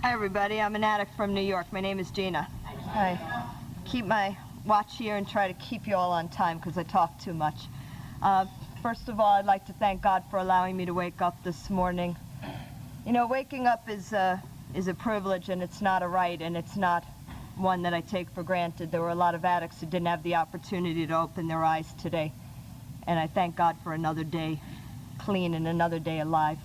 Hi everybody, I'm an addict from New York. My name is Gina. I keep my watch here and try to keep you all on time because I talk too much. First of all, I'd like to thank God for allowing me to wake up this morning. You know, waking up is a privilege, and it's not a right, and it's not one that I take for granted. There were a lot of addicts who didn't have the opportunity to open their eyes today, and I thank God for another day clean and another day alive.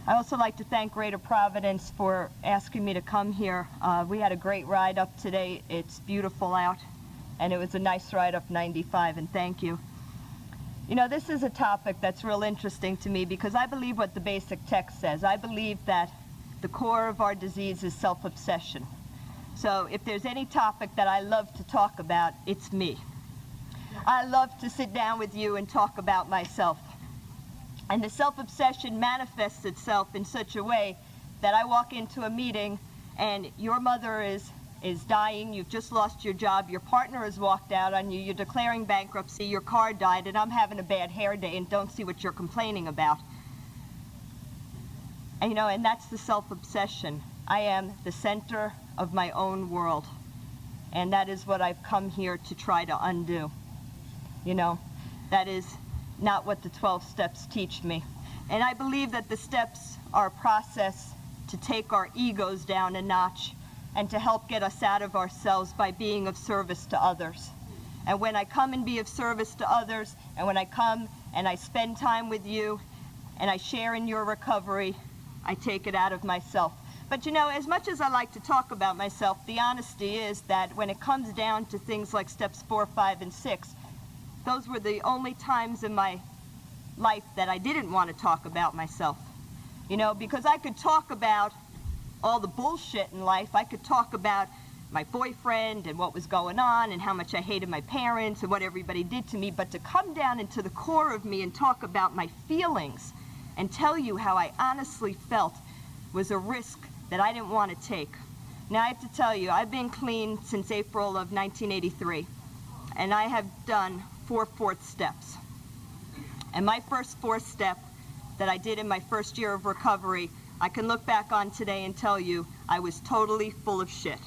I also like to thank Greater Providence for asking me to come here. We had a great ride up today. It's beautiful out, and it was a nice ride up 95, and thank you. You know, this is a topic that's real interesting to me because I believe what the basic text says. I believe that the core of our disease is self-obsession. So if there's any topic that I love to talk about, it's me. I love to sit down with you and talk about myself. And the self-obsession manifests itself in such a way that I walk into a meeting and your mother is dying, you've just lost your job, your partner has walked out on you, you're declaring bankruptcy, your car died, and I'm having a bad hair day and don't see what you're complaining about. And, you know, and that's the self-obsession. I am the center of my own world. And that is what I've come here to try to undo. You know, that is not what the 12 steps teach me. And I believe that the steps are a process to take our egos down a notch and to help get us out of ourselves by being of service to others. And when I come and be of service to others, and when I come and I spend time with you and I share in your recovery, I take it out of myself. But you know, as much as I like to talk about myself, the honesty is that when it comes down to things like steps 4, 5, and 6, those were the only times in my life that I didn't want to talk about myself. You know, because I could talk about all the bullshit in life. I could talk about my boyfriend and what was going on and how much I hated my parents and what everybody did to me, but to come down into the core of me and talk about my feelings and tell you how I honestly felt was a risk that I didn't want to take. Now I have to tell you, I've been clean since April of 1983, and I have done 4 fourth steps. And my first 4th step that I did in my first year of recovery, I can look back on today and tell you I was totally full of shit.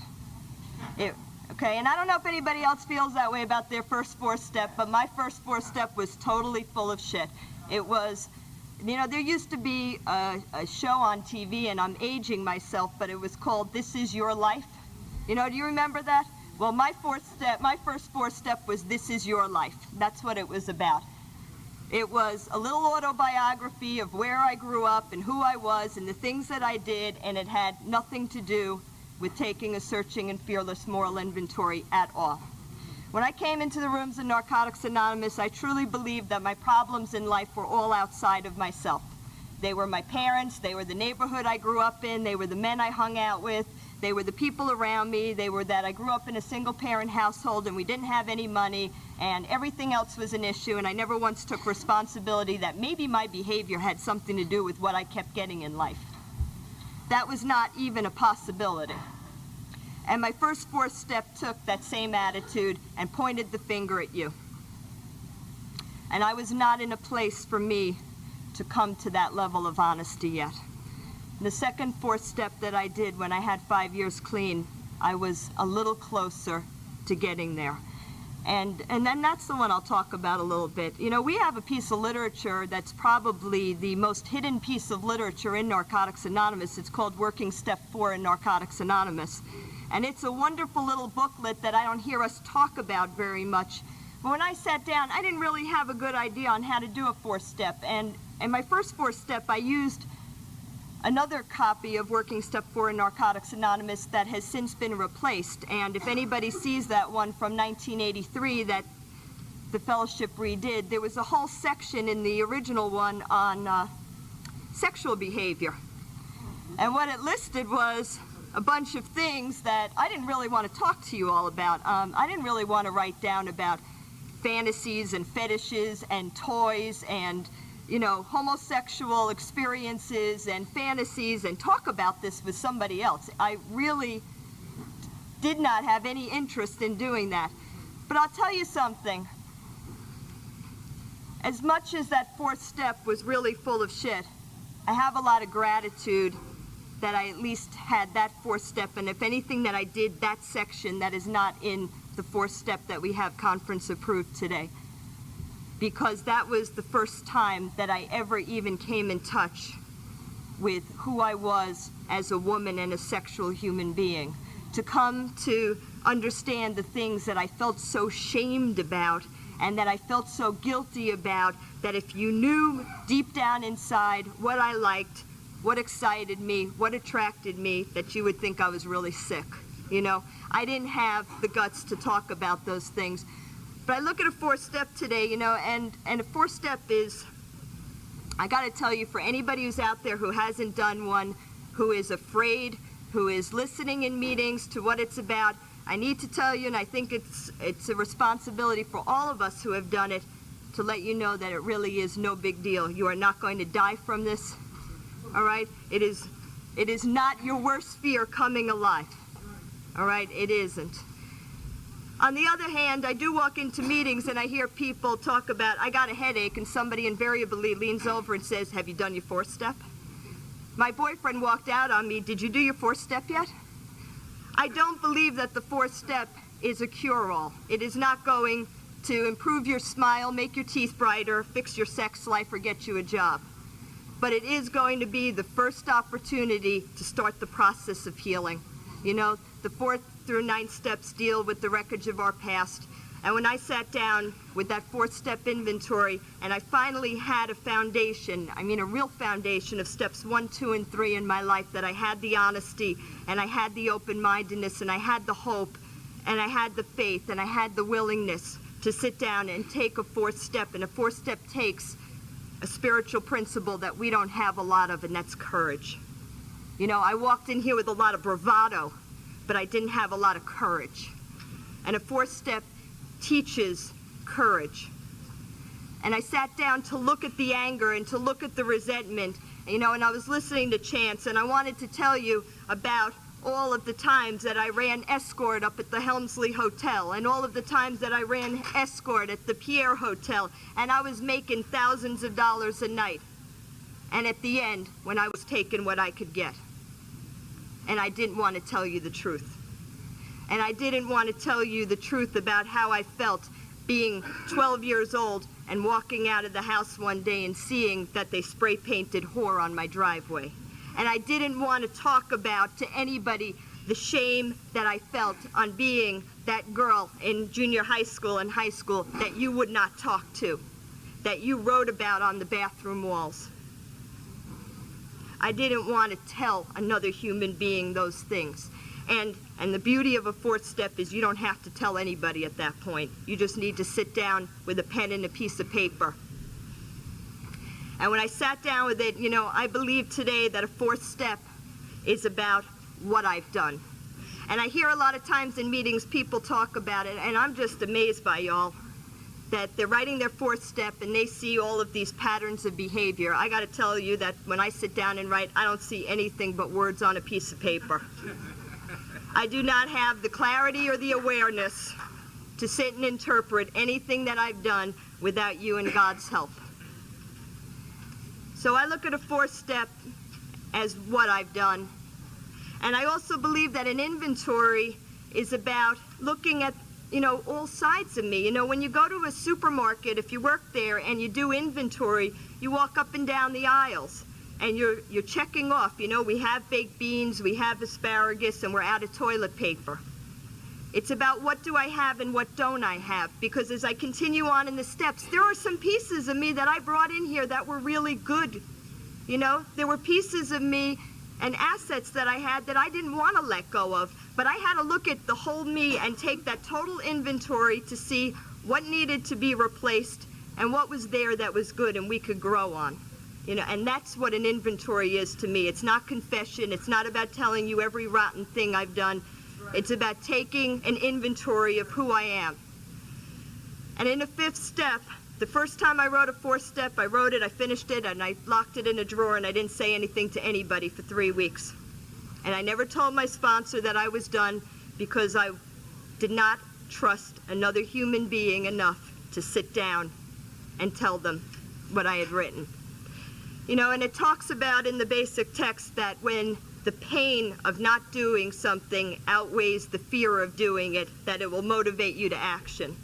Okay, and I don't know if anybody else feels that way about their first 4th step, but my first 4th step was totally full of shit. It was, you know, there used to be a show on TV, and I'm aging myself, but it was called This Is Your Life. You know, do you remember that? Well, my first 4th step was This Is Your Life. That's what it was about. It was a little autobiography of where I grew up and who I was and the things that I did, and it had nothing to do with taking a searching and fearless moral inventory at all. When I came into the rooms of Narcotics Anonymous, I truly believed that my problems in life were all outside of myself. They were my parents, they were the neighborhood I grew up in, they were the men I hung out with, they were the people around me, they were that I grew up in a single-parent household and we didn't have any money, and everything else was an issue, and I never once took responsibility that maybe my behavior had something to do with what I kept getting in life. That was not even a possibility. And my first 4th step took that same attitude and pointed the finger at you. And I was not in a place for me to come to that level of honesty yet. The second 4th step that I did when I had 5 years clean, I was a little closer to getting there. And then that's the one I'll talk about a little bit. You know, we have a piece of literature that's probably the most hidden piece of literature in Narcotics Anonymous. It's called Working Step 4 in Narcotics Anonymous. And it's a wonderful little booklet that I don't hear us talk about very much. But when I sat down, I didn't really have a good idea on how to do a 4th step. And in my first 4th step, I used another copy of Working Step 4 in Narcotics Anonymous that has since been replaced. And if anybody sees that one from 1983 that the fellowship redid, there was a whole section in the original one on sexual behavior. And what it listed was a bunch of things that I didn't really want to talk to you all about. I didn't really want to write down about fantasies and fetishes and toys and, you know, homosexual experiences and fantasies and talk about this with somebody else. I really did not have any interest in doing that. But I'll tell you something. As much as that 4th step was really full of shit, I have a lot of gratitude that I at least had that fourth step, and if anything that I did that section that is not in the fourth step that we have conference approved today. Because that was the first time that I ever even came in touch with who I was as a woman and a sexual human being. To come to understand the things that I felt so shamed about and that I felt so guilty about, that if you knew deep down inside what I liked, what excited me, what attracted me, that you would think I was really sick. You know, I didn't have the guts to talk about those things. But I look at a fourth step today, you know, and a fourth step is, I gotta tell you, for anybody who's out there who hasn't done one, who is afraid, who is listening in meetings to what it's about, I need to tell you, and I think it's a responsibility for all of us who have done it, to let you know that it really is no big deal. You are not going to die from this, all right? It is not your worst fear coming alive, all right? It isn't. On the other hand, I do walk into meetings and I hear people talk about, I got a headache, and somebody invariably leans over and says, have you done your fourth step? My boyfriend walked out on me, did you do your fourth step yet? I don't believe that the fourth step is a cure-all. It is not going to improve your smile, make your teeth brighter, fix your sex life, or get you a job. But it is going to be the first opportunity to start the process of healing. You know, the 4th through 9th steps deal with the wreckage of our past. And when I sat down with that 4th step inventory, and I finally had a foundation, I mean a real foundation of steps 1, 2, and 3 in my life, that I had the honesty, and I had the open-mindedness, and I had the hope, and I had the faith, and I had the willingness to sit down and take a 4th step. And a 4th step takes a spiritual principle that we don't have a lot of, and that's courage. You know, I walked in here with a lot of bravado, but I didn't have a lot of courage. And a 4th step teaches courage. And I sat down to look at the anger and to look at the resentment, you know, and I was listening to Chance, and I wanted to tell you about all of the times that I ran escort up at the Helmsley Hotel, and all of the times that I ran escort at the Pierre Hotel, and I was making thousands of dollars a night. And at the end, when I was taking what I could get. And I didn't want to tell you the truth. And I didn't want to tell you the truth about how I felt being 12 years old and walking out of the house one day and seeing that they spray painted whore on my driveway. And I didn't want to talk about to anybody the shame that I felt on being that girl in junior high school and high school that you would not talk to, that you wrote about on the bathroom walls. I didn't want to tell another human being those things. And the beauty of a 4th step is you don't have to tell anybody at that point. You just need to sit down with a pen and a piece of paper. And when I sat down with it, you know, I believe today that a 4th step is about what I've done. And I hear a lot of times in meetings people talk about it, and I'm just amazed by y'all, that they're writing their 4th step and they see all of these patterns of behavior. I gotta tell you that when I sit down and write, I don't see anything but words on a piece of paper. I do not have the clarity or the awareness to sit and interpret anything that I've done without you and God's help. So I look at a 4th step as what I've done. And I also believe that an inventory is about looking at, you know, all sides of me. You know, when you go to a supermarket, if you work there and you do inventory, you walk up and down the aisles and you're checking off, you know, we have baked beans, we have asparagus, and we're out of toilet paper. It's about what do I have and what don't I have, because as I continue on in the steps, there are some pieces of me that I brought in here that were really good. You know, there were pieces of me and assets that I had that I didn't want to let go of, but I had to look at the whole me and take that total inventory to see what needed to be replaced and what was there that was good and we could grow on. You know, and that's what an inventory is to me. It's not confession. It's not about telling you every rotten thing I've done. It's about taking an inventory of who I am. And in the 5th step, the first time I wrote a 4th step, I wrote it, I finished it, and I locked it in a drawer, and I didn't say anything to anybody for 3 weeks. And I never told my sponsor that I was done because I did not trust another human being enough to sit down and tell them what I had written. You know, and it talks about in the basic text that when the pain of not doing something outweighs the fear of doing it, that it will motivate you to action.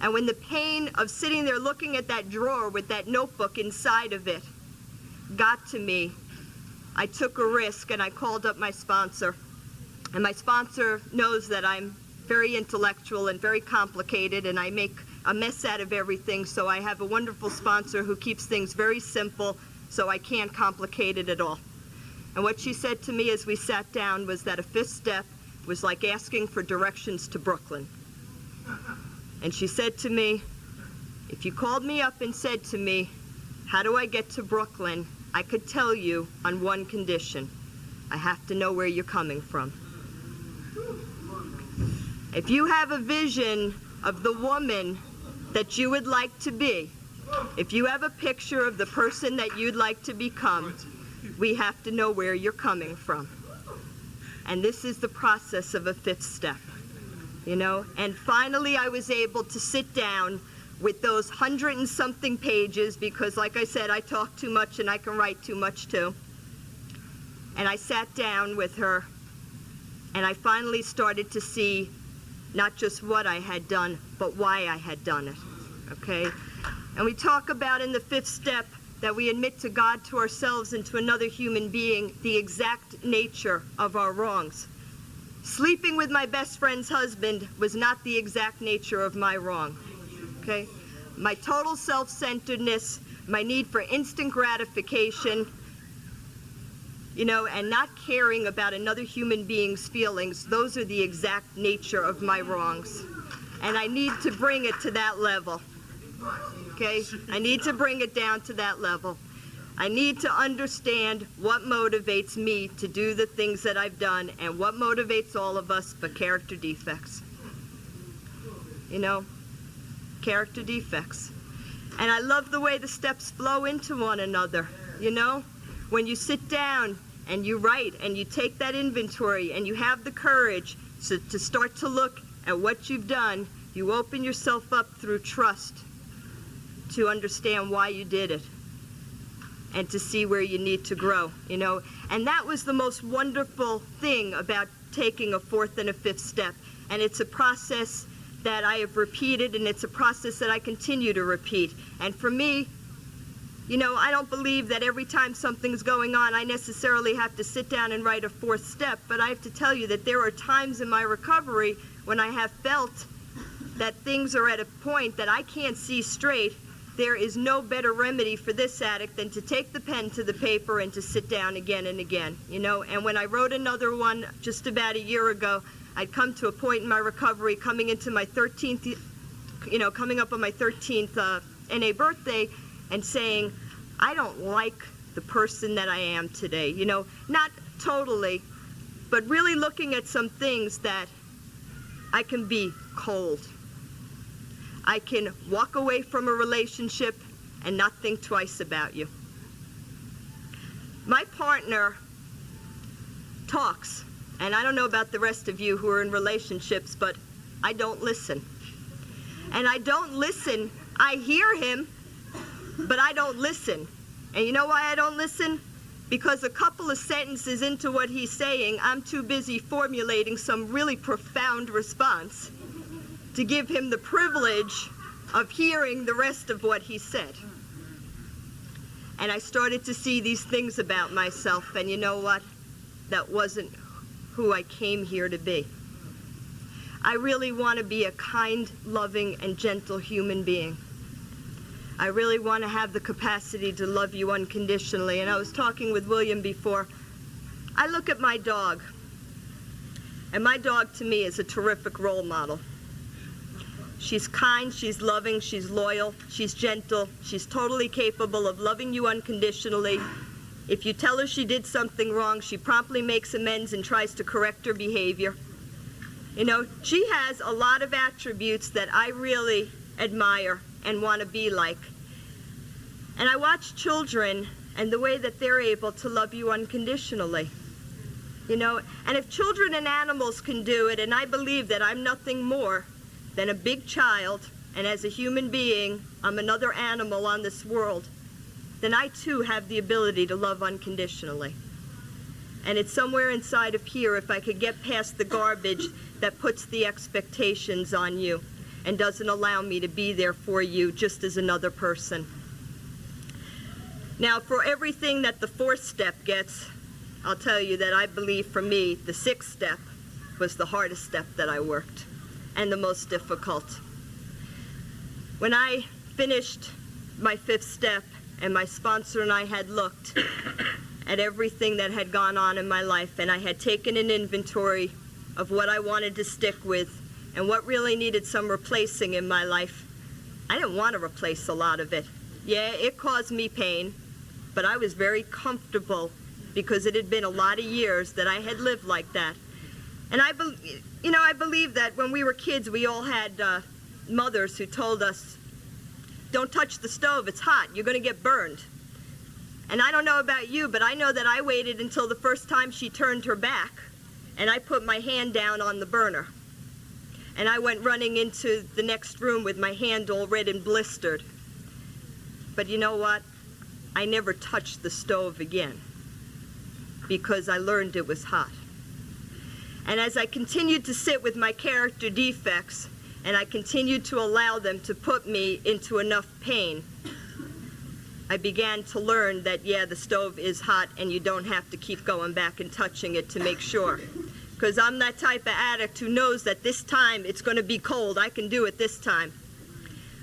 And when the pain of sitting there looking at that drawer with that notebook inside of it got to me, I took a risk and I called up my sponsor. And my sponsor knows that I'm very intellectual and very complicated, and I make a mess out of everything, so I have a wonderful sponsor who keeps things very simple, so I can't complicate it at all. And what she said to me as we sat down was that a fifth step was like asking for directions to Brooklyn. And she said to me, if you called me up and said to me, how do I get to Brooklyn? I could tell you on one condition. I have to know where you're coming from. If you have a vision of the woman that you would like to be, if you have a picture of the person that you'd like to become, we have to know where you're coming from. And this is the process of a fifth step, you know? And finally I was able to sit down with those 100 and something pages, because like I said, I talk too much and I can write too much too. And I sat down with her and I finally started to see not just what I had done, but why I had done it, okay? And we talk about in the fifth step that we admit to God, to ourselves, and to another human being the exact nature of our wrongs. Sleeping with my best friend's husband was not the exact nature of my wrong, okay? My total self-centeredness, my need for instant gratification, you know, and not caring about another human being's feelings, those are the exact nature of my wrongs. And I need to bring it to that level, okay? I need to bring it down to that level. I need to understand what motivates me to do the things that I've done, and what motivates all of us but character defects. You know, character defects. And I love the way the steps flow into one another, you know? When you sit down and you write and you take that inventory and you have the courage to start to look at what you've done, you open yourself up through trust to understand why you did it and to see where you need to grow, you know? And that was the most wonderful thing about taking a fourth and a fifth step. And it's a process that I have repeated, and it's a process that I continue to repeat. And for me, you know, I don't believe that every time something's going on, I necessarily have to sit down and write a fourth step, but I have to tell you that there are times in my recovery when I have felt that things are at a point that I can't see straight. There is no better remedy for this addict than to take the pen to the paper and to sit down again and again, you know? And when I wrote another one just about a year ago, I'd come to a point in my recovery, coming into my 13th, you know, coming up on my 13th NA birthday, and saying, I don't like the person that I am today, you know, not totally, but really looking at some things that I can be cold. I can walk away from a relationship and not think twice about you. My partner talks, and I don't know about the rest of you who are in relationships, but I don't listen. And I don't listen, I hear him, but I don't listen. And you know why I don't listen? Because a couple of sentences into what he's saying, I'm too busy formulating some really profound response to give him the privilege of hearing the rest of what he said. And I started to see these things about myself, and you know what? That wasn't who I came here to be. I really want to be a kind, loving, and gentle human being. I really want to have the capacity to love you unconditionally. And I was talking with William before. I look at my dog, and my dog to me is a terrific role model. She's kind, she's loving, she's loyal, she's gentle, she's totally capable of loving you unconditionally. If you tell her she did something wrong, she promptly makes amends and tries to correct her behavior. You know, she has a lot of attributes that I really admire and want to be like. And I watch children and the way that they're able to love you unconditionally. You know, and if children and animals can do it, and I believe that I'm nothing more than a big child, and as a human being, I'm another animal on this world, then I too have the ability to love unconditionally. And it's somewhere inside of here, if I could get past the garbage that puts the expectations on you and doesn't allow me to be there for you just as another person. Now, for everything that the 4th step gets, I'll tell you that I believe for me, the 6th step was the hardest step that I worked and the most difficult. When I finished my 5th step and my sponsor and I had looked at everything that had gone on in my life, and I had taken an inventory of what I wanted to stick with and what really needed some replacing in my life, I didn't want to replace a lot of it. Yeah, it caused me pain, but I was very comfortable because it had been a lot of years that I had lived like that. And I believe that when we were kids, we all had mothers who told us, don't touch the stove, it's hot, you're going to get burned. And I don't know about you, but I know that I waited until the first time she turned her back, and I put my hand down on the burner. And I went running into the next room with my hand all red and blistered. But you know what? I never touched the stove again because I learned it was hot. And as I continued to sit with my character defects, and I continued to allow them to put me into enough pain, I began to learn that, yeah, the stove is hot and you don't have to keep going back and touching it to make sure. Because I'm that type of addict who knows that this time it's going to be cold. I can do it this time.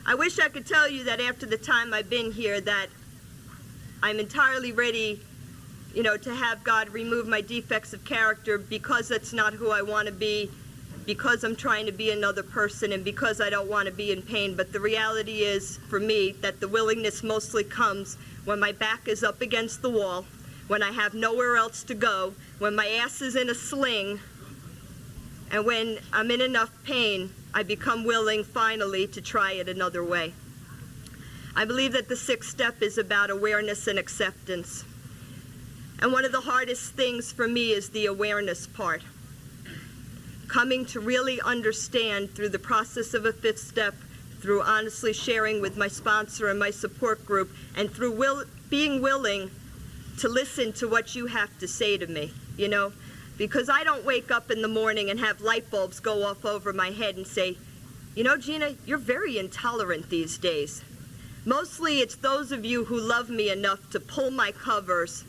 I wish I could tell you that after the time I've been here that I'm entirely ready, to have God remove my defects of character because that's not who I want to be, because I'm trying to be another person, and because I don't want to be in pain. But the reality is, for me, that the willingness mostly comes when my back is up against the wall, when I have nowhere else to go, when my ass is in a sling, and when I'm in enough pain, I become willing, finally, to try it another way. I believe that the 6th step is about awareness and acceptance. And one of the hardest things for me is the awareness part. Coming to really understand through the process of a 5th step, through honestly sharing with my sponsor and my support group, and through being willing to listen to what you have to say to me, because I don't wake up in the morning and have light bulbs go off over my head and say, Gina, you're very intolerant these days. Mostly it's those of you who love me enough to pull my covers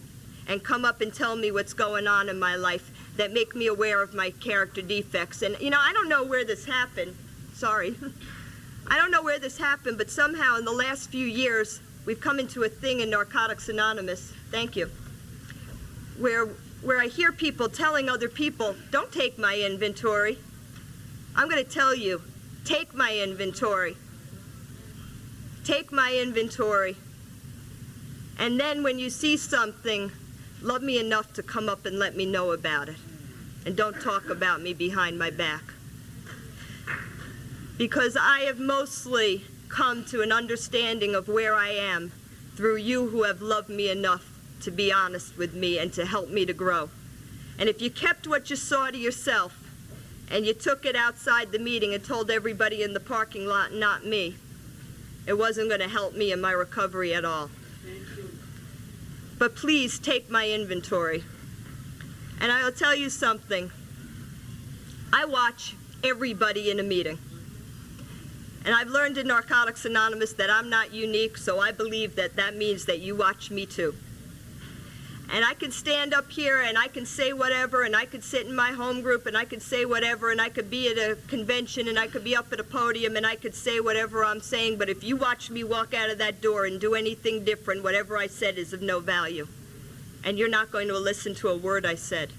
and come up and tell me what's going on in my life that make me aware of my character defects. And, I don't know where this happened. Sorry. I don't know where this happened, but somehow in the last few years, we've come into a thing in Narcotics Anonymous, thank you, where I hear people telling other people, don't take my inventory. I'm going to tell you, take my inventory. Take my inventory. And then when you see something, love me enough to come up and let me know about it. And don't talk about me behind my back. Because I have mostly come to an understanding of where I am through you who have loved me enough to be honest with me and to help me to grow. And if you kept what you saw to yourself and you took it outside the meeting and told everybody in the parking lot, not me, it wasn't going to help me in my recovery at all. But please take my inventory. And I'll tell you something. I watch everybody in a meeting. And I've learned in Narcotics Anonymous that I'm not unique, so I believe that that means that you watch me too. And I can stand up here and I can say whatever, and I could sit in my home group and I could say whatever, and I could be at a convention and I could be up at a podium and I could say whatever I'm saying, but if you watch me walk out of that door and do anything different, whatever I said is of no value. And you're not going to listen to a word I said.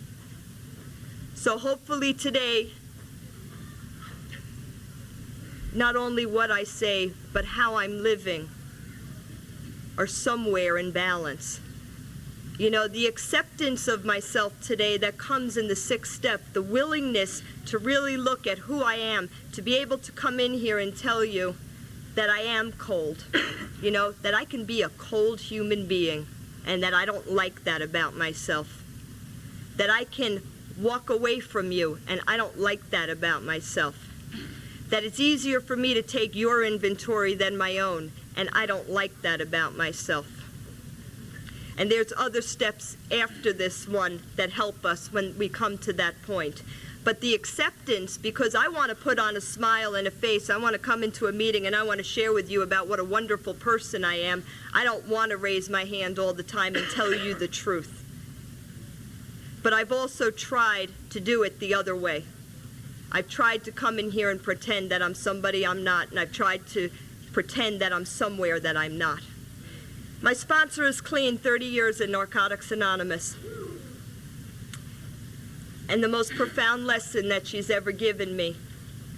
So hopefully today, not only what I say, but how I'm living are somewhere in balance. The acceptance of myself today that comes in the 6th step, the willingness to really look at who I am, to be able to come in here and tell you that I am cold, that I can be a cold human being, and that I don't like that about myself. That I can walk away from you, and I don't like that about myself. That it's easier for me to take your inventory than my own, and I don't like that about myself. And there's other steps after this one that help us when we come to that point. But the acceptance, because I want to put on a smile and a face, I want to come into a meeting and I want to share with you about what a wonderful person I am. I don't want to raise my hand all the time and tell you the truth. But I've also tried to do it the other way. I've tried to come in here and pretend that I'm somebody I'm not, and I've tried to pretend that I'm somewhere that I'm not. My sponsor is clean, 30 years in Narcotics Anonymous. And the most profound lesson that she's ever given me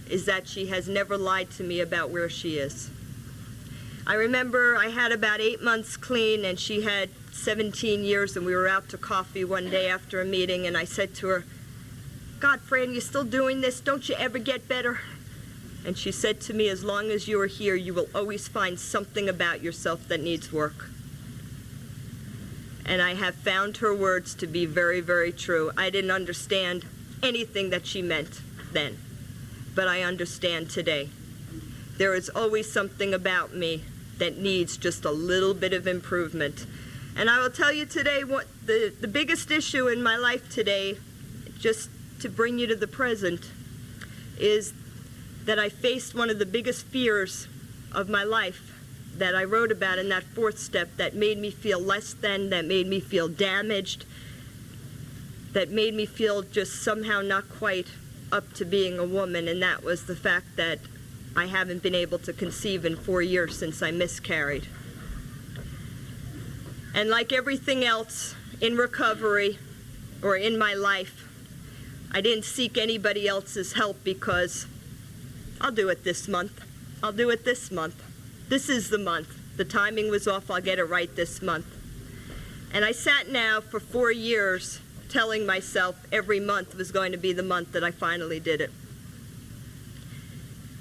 is that she has never lied to me about where she is. I remember I had about 8 months clean and she had 17 years, and we were out to coffee one day after a meeting, and I said to her, "God, Fran, you still doing this? Don't you ever get better?" And she said to me, "As long as you are here, you will always find something about yourself that needs work." And I have found her words to be very, very true. I didn't understand anything that she meant then, but I understand today. There is always something about me that needs just a little bit of improvement. And I will tell you today what the biggest issue in my life today, just to bring you to the present, is that I faced one of the biggest fears of my life that I wrote about in that 4th step, that made me feel less than, that made me feel damaged, that made me feel just somehow not quite up to being a woman, and that was the fact that I haven't been able to conceive in 4 years since I miscarried. And like everything else in recovery or in my life, I didn't seek anybody else's help because I'll do it this month. I'll do it this month. This is the month. The timing was off. I'll get it right this month. And I sat now for 4 years telling myself every month was going to be the month that I finally did it.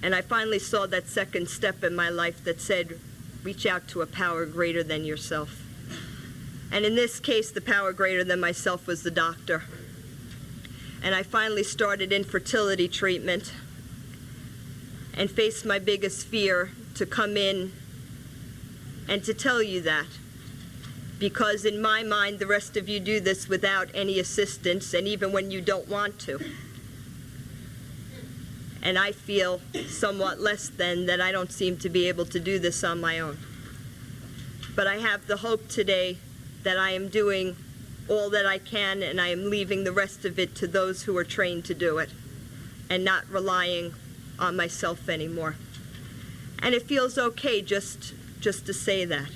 And I finally saw that 2nd step in my life that said, reach out to a power greater than yourself. And in this case, the power greater than myself was the doctor. And I finally started infertility treatment and faced my biggest fear, to come in and to tell you that. Because in my mind, the rest of you do this without any assistance, and even when you don't want to. And I feel somewhat less than that I don't seem to be able to do this on my own. But I have the hope today that I am doing all that I can, and I am leaving the rest of it to those who are trained to do it, and not relying on myself anymore. And it feels okay just to say that.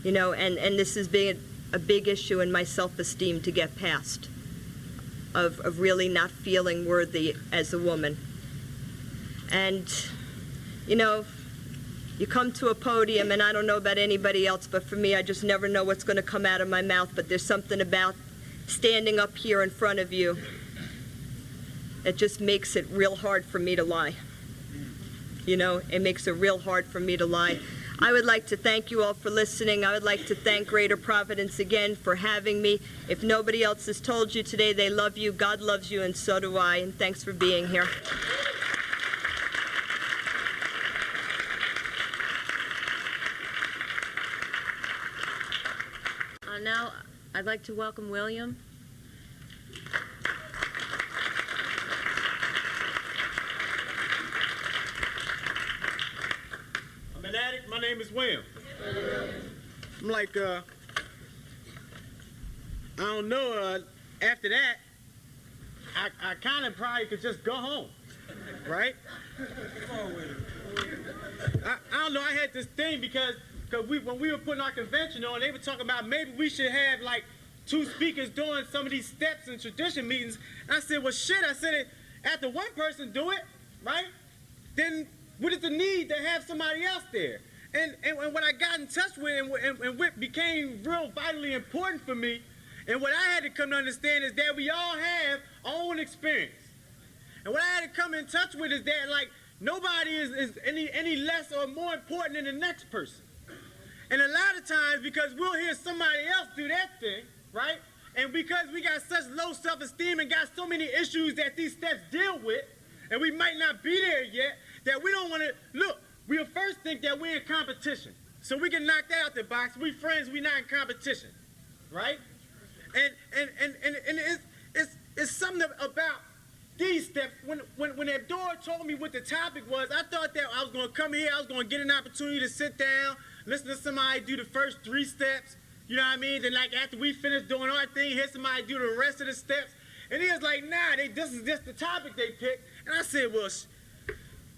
You know, and this has been a big issue in my self-esteem to get past, of really not feeling worthy as a woman. And, you know, you come to a podium, and I don't know about anybody else, but for me, I just never know what's going to come out of my mouth, but there's something about standing up here in front of you that just makes it real hard for me to lie. You know, it makes it real hard for me to lie. I would like to thank you all for listening. I would like to thank Greater Providence again for having me. If nobody else has told you today they love you, God loves you, and so do I. And thanks for being here. Now, I'd like to welcome William. I'm an addict. My name is William. I'm like, I don't know, after that, I kind of probably could just go home, right? I don't know, I had this thing because when we were putting our convention on, they were talking about maybe we should have like 2 speakers doing some of these steps and tradition meetings. And I said, well, shit, I said, after one person do it, right, then what is the need to have somebody else there? And what I got in touch with and what became real vitally important for me, and what I had to come to understand is that we all have our own experience. And what I had to come in touch with is that, like, nobody is any less or more important than the next person. And a lot of times, because we'll hear somebody else do that thing, right? And because we got such low self-esteem and got so many issues that these steps deal with, and we might not be there yet, that we don't want to, look, we'll first think that we're in competition. So we can knock that out the box. We friends, we not in competition, right? And it's something about these steps. When Abdul told me what the topic was, I thought that I was going to come here, I was going to get an opportunity to sit down, listen to somebody do the first 3 steps, you know what I mean? Then like after we finish doing our thing, hear somebody do the rest of the steps. And he was like, nah, this is just the topic they picked. And I said, well,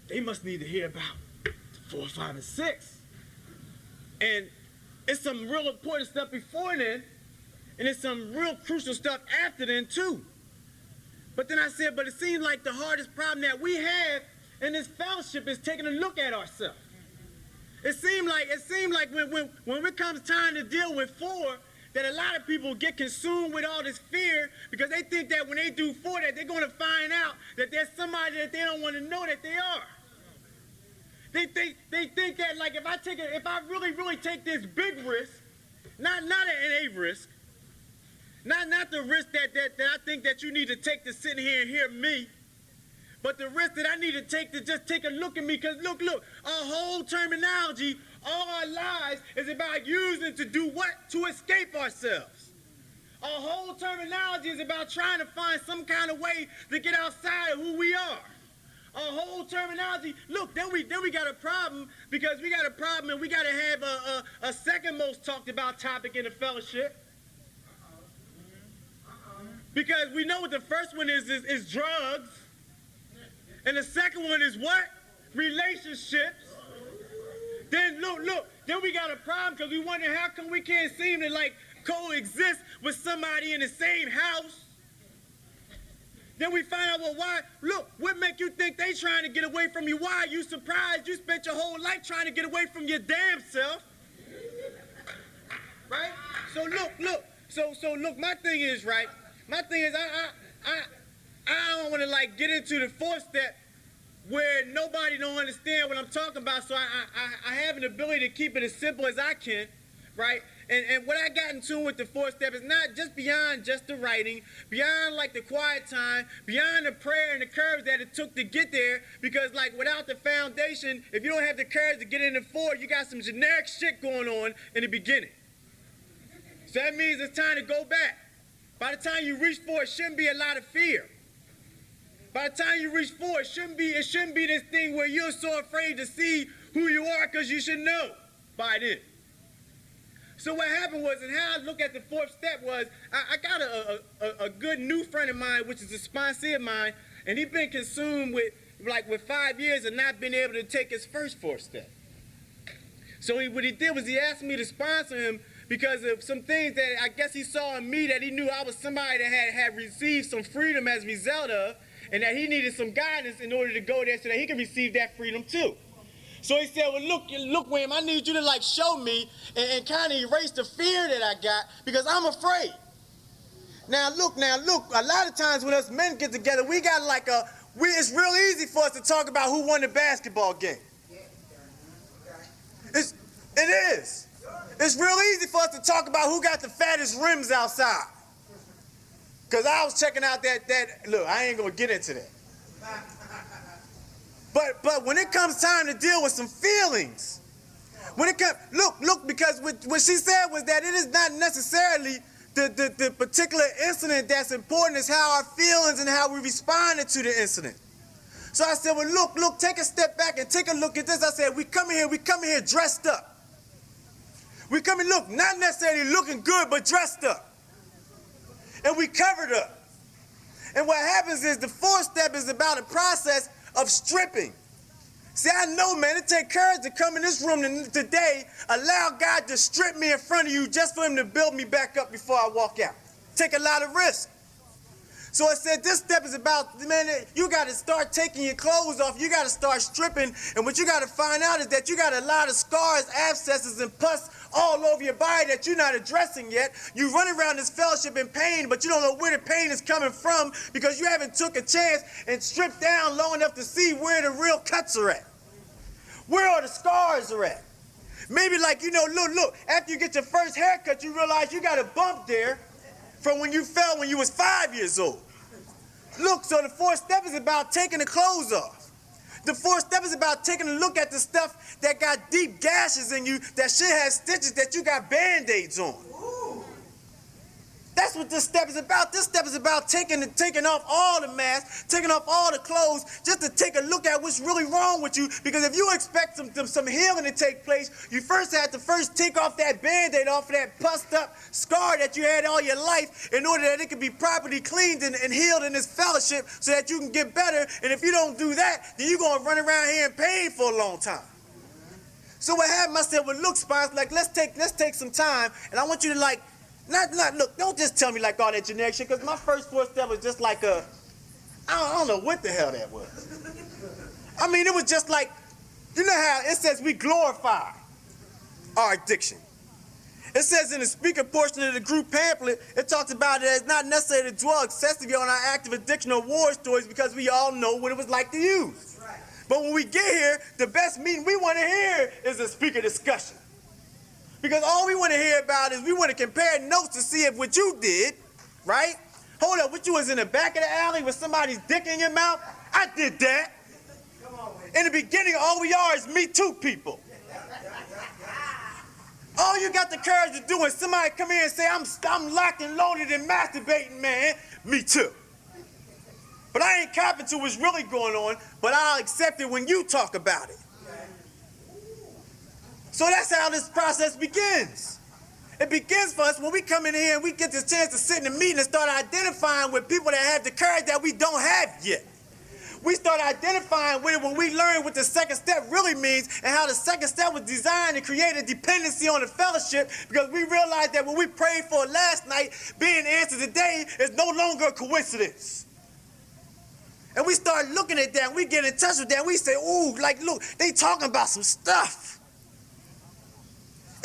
they must need to hear about 4, 5, and 6. And it's some real important stuff before then, and it's some real crucial stuff after then too. But then I said, but it seems like the hardest problem that we have in this fellowship is taking a look at ourselves. It seemed like when it comes time to deal with 4, that a lot of people get consumed with all this fear because they think that when they do 4, that they're going to find out that there's somebody that they don't want to know that they are. They think that like if I really take this big risk, not an A risk, not the risk that I think that you need to take to sit here and hear me, but the risk that I need to take to just take a look at me. Because look, our whole terminology, all our lives is about using to do what? To escape ourselves. Our whole terminology is about trying to find some kind of way to get outside of who we are. Our whole terminology, look, then we got a problem because we got a problem and we got to have a second most talked about topic in the fellowship. Because we know what the first one is drugs. And the second one is what? Relationships. Then look, then we got a problem because we wonder how come we can't seem to like coexist with somebody in the same house. Then we find out, well, why? Look, what make you think they trying to get away from you? Why? You surprised you spent your whole life trying to get away from your damn self. Right? So look. So look, my thing is, right? My thing is, I don't want to like get into the 4th step where nobody don't understand what I'm talking about. So I have an ability to keep it as simple as I can, right? And what I got in tune with the 4th step is not just beyond just the writing, beyond like the quiet time, beyond the prayer and the courage that it took to get there. Because like without the foundation, if you don't have the courage to get into 4, you got some generic shit going on in the beginning. So that means it's time to go back. By the time you reach 4, it shouldn't be a lot of fear. By the time you reach 4, it shouldn't be this thing where you're so afraid to see who you are because you should know by then. So what happened was, and how I look at the 4th step was, I got a good new friend of mine, which is a sponsor of mine, and he's been consumed with 5 years and not been able to take his first 4th step. So what he did was he asked me to sponsor him because of some things that I guess he saw in me that he knew I was somebody that had received some freedom as a result of, and that he needed some guidance in order to go there so that he could receive that freedom too. So he said, well, look, William, I need you to like show me and kind of erase the fear that I got because I'm afraid. Now look, a lot of times when us men get together, we got like it's real easy for us to talk about who won the basketball game. It is. It's real easy for us to talk about who got the fattest rims outside. Because I was checking out that, look, I ain't going to get into that. But when it comes time to deal with some feelings, look, because what she said was that it is not necessarily the particular incident that's important, is how our feelings and how we responded to the incident. So I said, well, look, take a step back and take a look at this. I said, we come in here dressed up. We come in, look, not necessarily looking good, but dressed up. And we covered up. And what happens is the 4th step is about a process of stripping. See, I know, man, it takes courage to come in this room today, allow God to strip me in front of you just for him to build me back up before I walk out. Take a lot of risk. So I said this step is about, man, you got to start taking your clothes off. You got to start stripping. And what you got to find out is that you got a lot of scars, abscesses, and pus all over your body that you're not addressing yet. You run around this fellowship in pain, but you don't know where the pain is coming from because you haven't took a chance and stripped down long enough to see where the real cuts are at. Where are the scars are at? Maybe like, look, after you get your first haircut, you realize you got a bump there from when you fell when you was 5 years old. Look, so the 4th step is about taking the clothes off. The fourth step is about taking a look at the stuff that got deep gashes in you, that shit has stitches that you got Band-Aids on. That's what this step is about. This step is about taking off all the masks, taking off all the clothes, just to take a look at what's really wrong with you. Because if you expect some healing to take place, you first have to take off that Band-Aid off of that pussed up scar that you had all your life in order that it can be properly cleaned and healed in this fellowship so that you can get better. And if you don't do that, then you're going to run around here in pain for a long time. So what happened, I said, well, look, Spines, like, let's take some time, and I want you to, like, look, don't just tell me like all that generic shit, because my first fourth step was just like I don't know what the hell that was. I mean, it was just like, you know how it says we glorify our addiction. It says in the speaker portion of the group pamphlet, it talks about it as not necessary to dwell excessively on our active addiction or war stories because we all know what it was like to use. But when we get here, the best meeting we want to hear is a speaker discussion. Because all we want to hear about is we want to compare notes to see if what you did, right? Hold up, what you was in the back of the alley with somebody's dick in your mouth? I did that. In the beginning, all we are is Me Too people. All you got the courage to do is somebody come here and say, I'm locked and loaded and masturbating, man. Me too. But I ain't copping to what's really going on, but I'll accept it when you talk about it. So that's how this process begins. It begins for us when we come in here and we get this chance to sit in a meeting and start identifying with people that have the courage that we don't have yet. We start identifying with it when we learn what the second step really means and how the second step was designed to create a dependency on the fellowship, because we realize that what we prayed for last night being answered today is no longer a coincidence. And we start looking at that and we get in touch with that and we say, ooh, like, look, they talking about some stuff.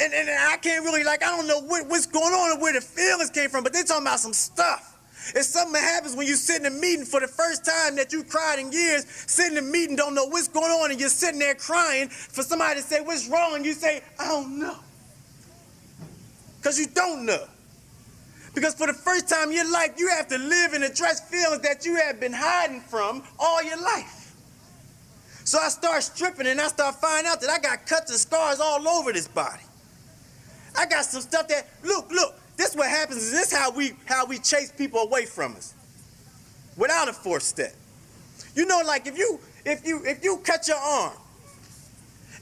And I can't really, like, I don't know what's going on and where the feelings came from, but they're talking about some stuff. It's something that happens when you sit in a meeting for the first time that you cried in years, sit in a meeting, don't know what's going on, and you're sitting there crying for somebody to say, what's wrong? And you say, I don't know. Because you don't know. Because for the first time in your life, you have to live and address feelings that you have been hiding from all your life. So I start stripping and I start finding out that I got cuts and scars all over this body. I got some stuff that, look, this what happens is this how we chase people away from us. Without a fourth step. You know, like if you cut your arm,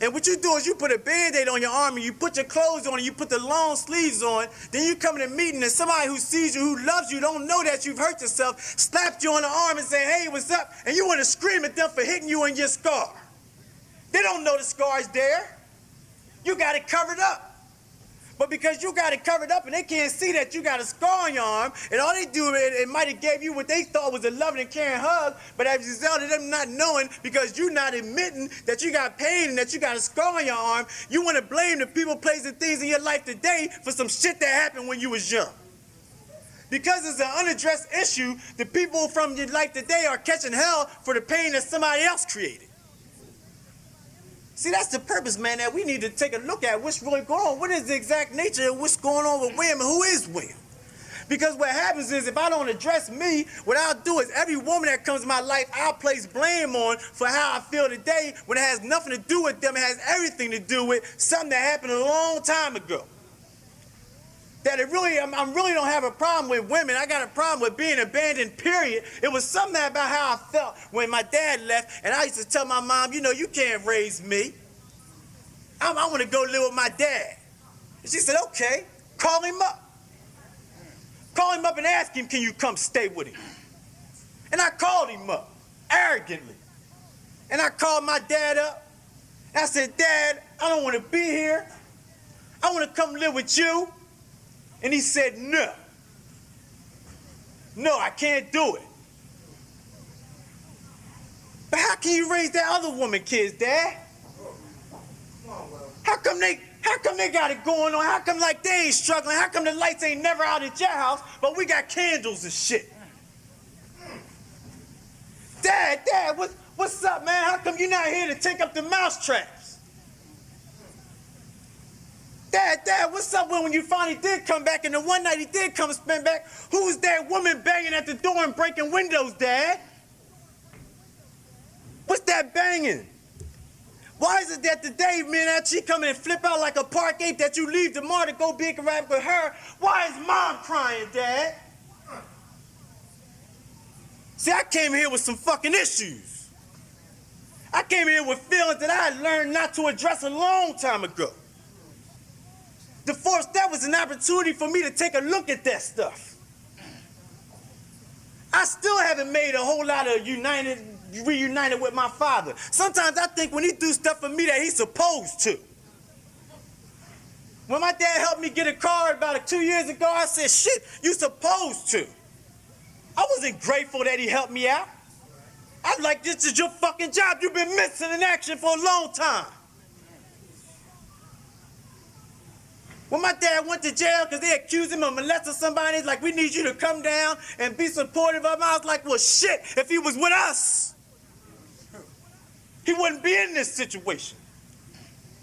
and what you do is you put a Band-Aid on your arm and you put your clothes on and you put the long sleeves on, then you come in a meeting and somebody who sees you, who loves you, don't know that you've hurt yourself, slapped you on the arm and say, hey, what's up? And you want to scream at them for hitting you in your scar. They don't know the scar's there. You got it covered up. But because you got it covered up and they can't see that you got a scar on your arm, and all they do, it might have gave you what they thought was a loving and caring hug, but as a result of them not knowing, because you're not admitting that you got pain and that you got a scar on your arm, you want to blame the people, places, and things in your life today for some shit that happened when you was young. Because it's an unaddressed issue, the people from your life today are catching hell for the pain that somebody else created. See, that's the purpose, man, that we need to take a look at what's really going on. What is the exact nature of what's going on with women? Who is women? Because what happens is if I don't address me, what I'll do is every woman that comes in my life, I'll place blame on for how I feel today when it has nothing to do with them. It has everything to do with something that happened a long time ago. That I really don't have a problem with women. I got a problem with being abandoned, period. It was something about how I felt when my dad left, and I used to tell my mom, you know, you can't raise me. I want to go live with my dad. And she said, okay, call him up. Call him up and ask him, can you come stay with him? And I called him up, arrogantly. And I called my dad up. And I said, Dad, I don't want to be here. I want to come live with you. And he said, no. No, I can't do it. But how can you raise that other woman kids, Dad? How come they got it going on? How come like they ain't struggling? How come the lights ain't never out at your house, but we got candles and shit? Dad, what's up, man? How come you're not here to take up the mouse traps? Dad, what's up when you finally did come back and the one night he did come and spend back, who was that woman banging at the door and breaking windows, Dad? What's that banging? Why is it that today, man, that she come in and flip out like a park ape that you leave tomorrow to go big rap with her? Why is mom crying, Dad? See, I came here with some fucking issues. I came here with feelings that I had learned not to address a long time ago. Divorce, that was an opportunity for me to take a look at that stuff. I still haven't made a whole lot of reunited with my father. Sometimes I think when he do stuff for me that he's supposed to. When my dad helped me get a car about 2 years ago, I said, shit, you supposed to. I wasn't grateful that he helped me out. I was like, this is your fucking job. You've been missing in action for a long time. When my dad went to jail because they accused him of molesting somebody, it's like, we need you to come down and be supportive of him. I was like, well, shit, if he was with us, he wouldn't be in this situation.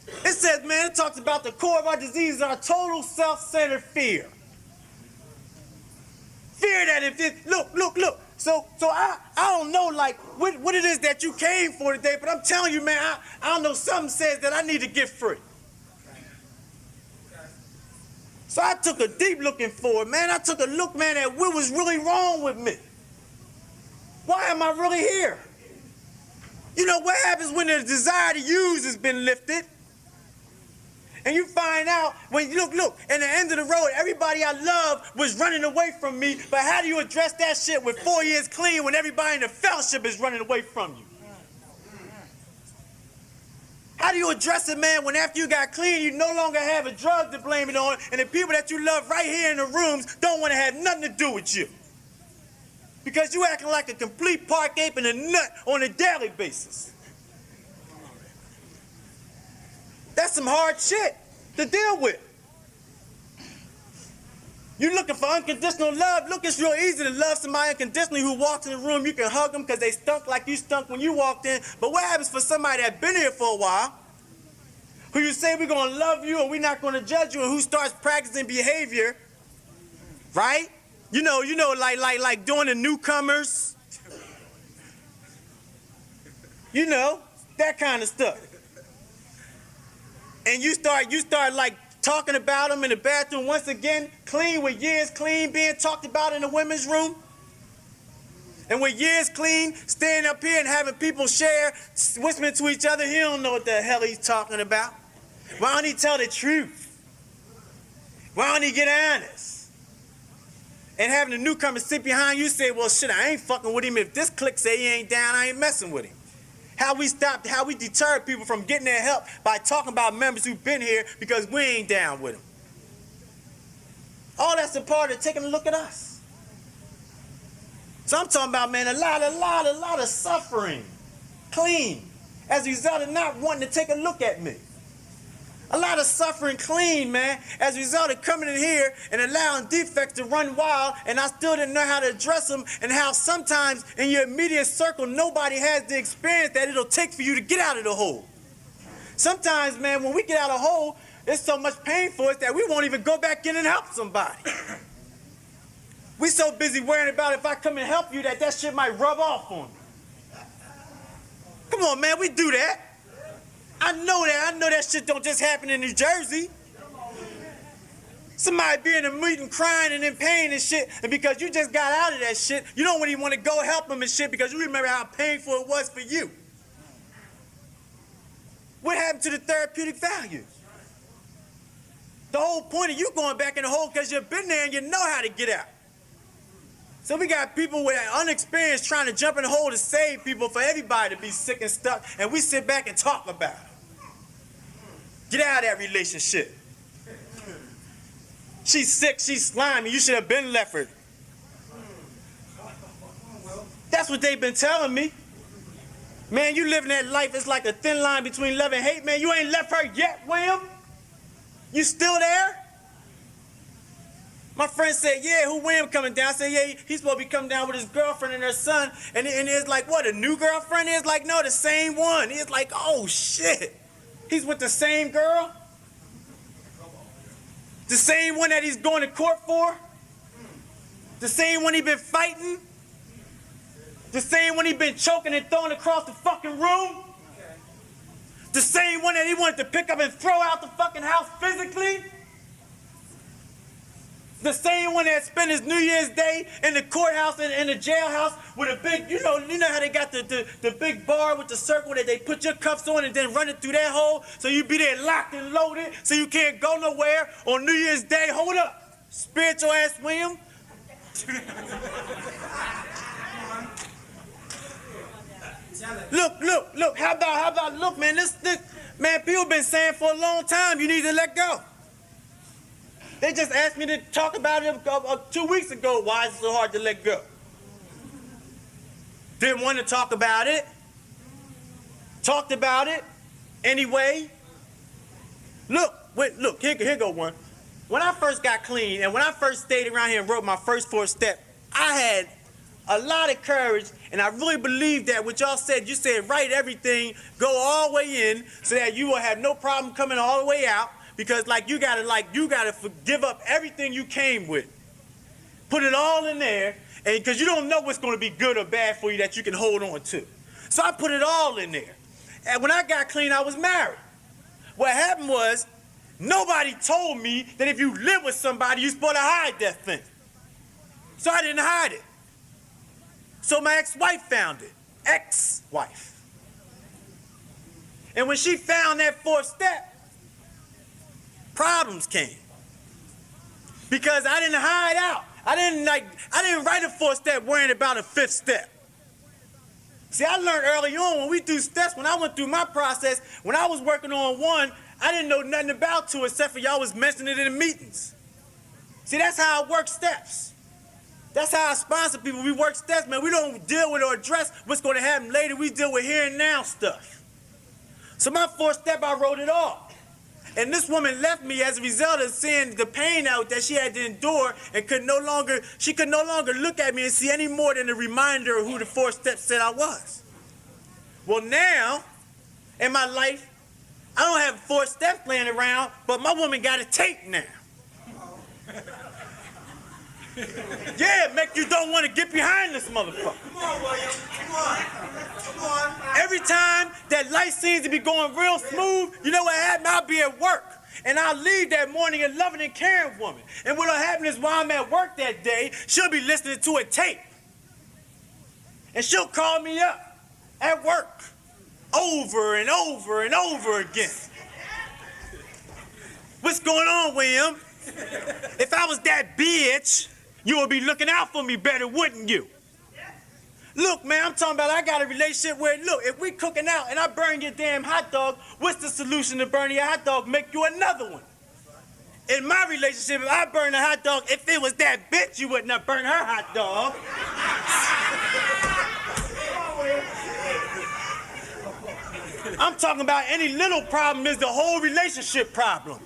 It says, man, it talks about the core of our disease is our total self-centered fear. Fear that if it, look. So I don't know, like, what it is that you came for today, but I'm telling you, man, I don't know, something says that I need to get free. So I took a deep looking for it, man. I took a look, man, at what was really wrong with me. Why am I really here? You know, what happens when the desire to use has been lifted? And you find out when you look, at the end of the road, everybody I love was running away from me, but how do you address that shit with 4 years clean when everybody in the fellowship is running away from you? How do you address it, man, when after you got clean, you no longer have a drug to blame it on, and the people that you love right here in the rooms don't want to have nothing to do with you? Because you acting like a complete park ape and a nut on a daily basis. That's some hard shit to deal with. You looking for unconditional love? Look, it's real easy to love somebody unconditionally who walks in the room. You can hug them because they stunk like you stunk when you walked in. But what happens for somebody that's been here for a while, who you say we're going to love you and we're not going to judge you, and who starts practicing behavior, right? You know, like doing the newcomers. You know, that kind of stuff. And you start like talking about them in the bathroom once again, clean with years clean, being talked about in the women's room. And with years clean, standing up here and having people share, whispering to each other, he don't know what the hell he's talking about. Why don't he tell the truth? Why don't he get honest? And having the newcomer sit behind you say, well, shit, I ain't fucking with him. If this clique say he ain't down, I ain't messing with him. How we deter people from getting their help by talking about members who've been here because we ain't down with them. All that's a part of taking a look at us. So I'm talking about, man, a lot of suffering, clean, as a result of not wanting to take a look at me. A lot of suffering clean, man, as a result of coming in here and allowing defects to run wild, and I still didn't know how to address them, and how sometimes in your immediate circle, nobody has the experience that it'll take for you to get out of the hole. Sometimes, man, when we get out of the hole, there's so much pain for us that we won't even go back in and help somebody. We so busy worrying about if I come and help you that shit might rub off on me. Come on, man, we do that. I know that shit don't just happen in New Jersey. Somebody be in a meeting crying and in pain and shit, and because you just got out of that shit, you don't really want to go help them and shit because you remember how painful it was for you. What happened to the therapeutic values? The whole point of you going back in the hole because you've been there and you know how to get out. So we got people with unexperienced trying to jump in the hole to save people for everybody to be sick and stuck, and we sit back and talk about it. Get out of that relationship. She's sick, she's slimy, you should have been left her. That's what they've been telling me. Man, you living that life, it's like a thin line between love and hate, man. You ain't left her yet, William? You still there? My friend said, yeah, who William coming down? I said, yeah, he's supposed to be coming down with his girlfriend and her son. And it's like, what, a new girlfriend? It's like, no, the same one. It's like, oh, shit. He's with the same girl? The same one that he's going to court for? The same one he's been fighting? The same one he been choking and throwing across the fucking room. The same one that he wanted to pick up and throw out the fucking house physically. The same one that spent his New Year's Day in the courthouse and in the jailhouse with a big, you know how they got the big bar with the circle that they put your cuffs on and then run it through that hole so you be there locked and loaded so you can't go nowhere on New Year's Day. Hold up, spiritual ass William. Look, how about, look, man, this, man, people been saying for a long time, you need to let go. They just asked me to talk about it 2 weeks ago, why is it so hard to let go? Didn't want to talk about it. Talked about it anyway. Look, here go one. When I first got clean and when I first stayed around here and wrote my first 4 steps, I had a lot of courage, and I really believe that what y'all said, you said write everything, go all the way in so that you will have no problem coming all the way out. Because you gotta give up everything you came with. Put it all in there, and because you don't know what's gonna be good or bad for you that you can hold on to. So I put it all in there. And when I got clean, I was married. What happened was, nobody told me that if you live with somebody, you're supposed to hide that thing. So I didn't hide it. So my ex-wife found it. Ex-wife. And when she found that 4th step, problems came. Because I didn't hide out. I didn't write a 4th step worrying about a 5th step. See, I learned early on when we do steps, when I went through my process, when I was working on 1, I didn't know nothing about 2 except for y'all was mentioning it in the meetings. See, that's how I work steps. That's how I sponsor people. We work steps, man. We don't deal with or address what's going to happen later. We deal with here and now stuff. So my 4th step, I wrote it off. And this woman left me as a result of seeing the pain out that she had to endure and she could no longer look at me and see any more than a reminder of who the 4 steps said I was. Well, now, in my life, I don't have 4 steps laying around, but my woman got a tape now. Yeah, make you don't want to get behind this motherfucker. Come on, William. Come on. Every time that life seems to be going real smooth, you know what happened? I'll be at work. And I'll leave that morning a loving and caring woman. And what'll happen is while I'm at work that day, she'll be listening to a tape. And she'll call me up at work over and over and over again. What's going on, William? If I was that bitch, you would be looking out for me better, wouldn't you? Look, man, I'm talking about I got a relationship where, look, if we cooking out and I burn your damn hot dog, what's the solution to burning your hot dog? Make you another one. In my relationship, if I burn a hot dog, if it was that bitch, you wouldn't have burned her hot dog. I'm talking about any little problem is the whole relationship problem.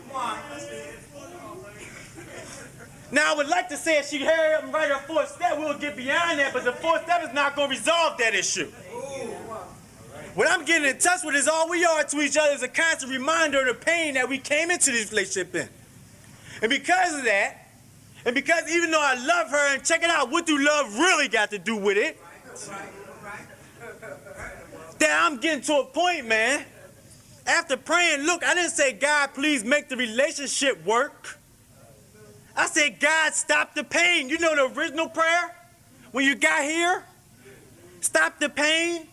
Now, I would like to say if she hurry up and write her 4th step, we'll get beyond that, but the 4th step is not going to resolve that issue. What I'm getting in touch with is all we are to each other is a constant reminder of the pain that we came into this relationship in. And because of that, and because even though I love her, and check it out, what do love really got to do with it? That I'm getting to a point, man, after praying, look, I didn't say, God, please make the relationship work. I said, God, stop the pain. You know the original prayer? When you got here? Stop the pain.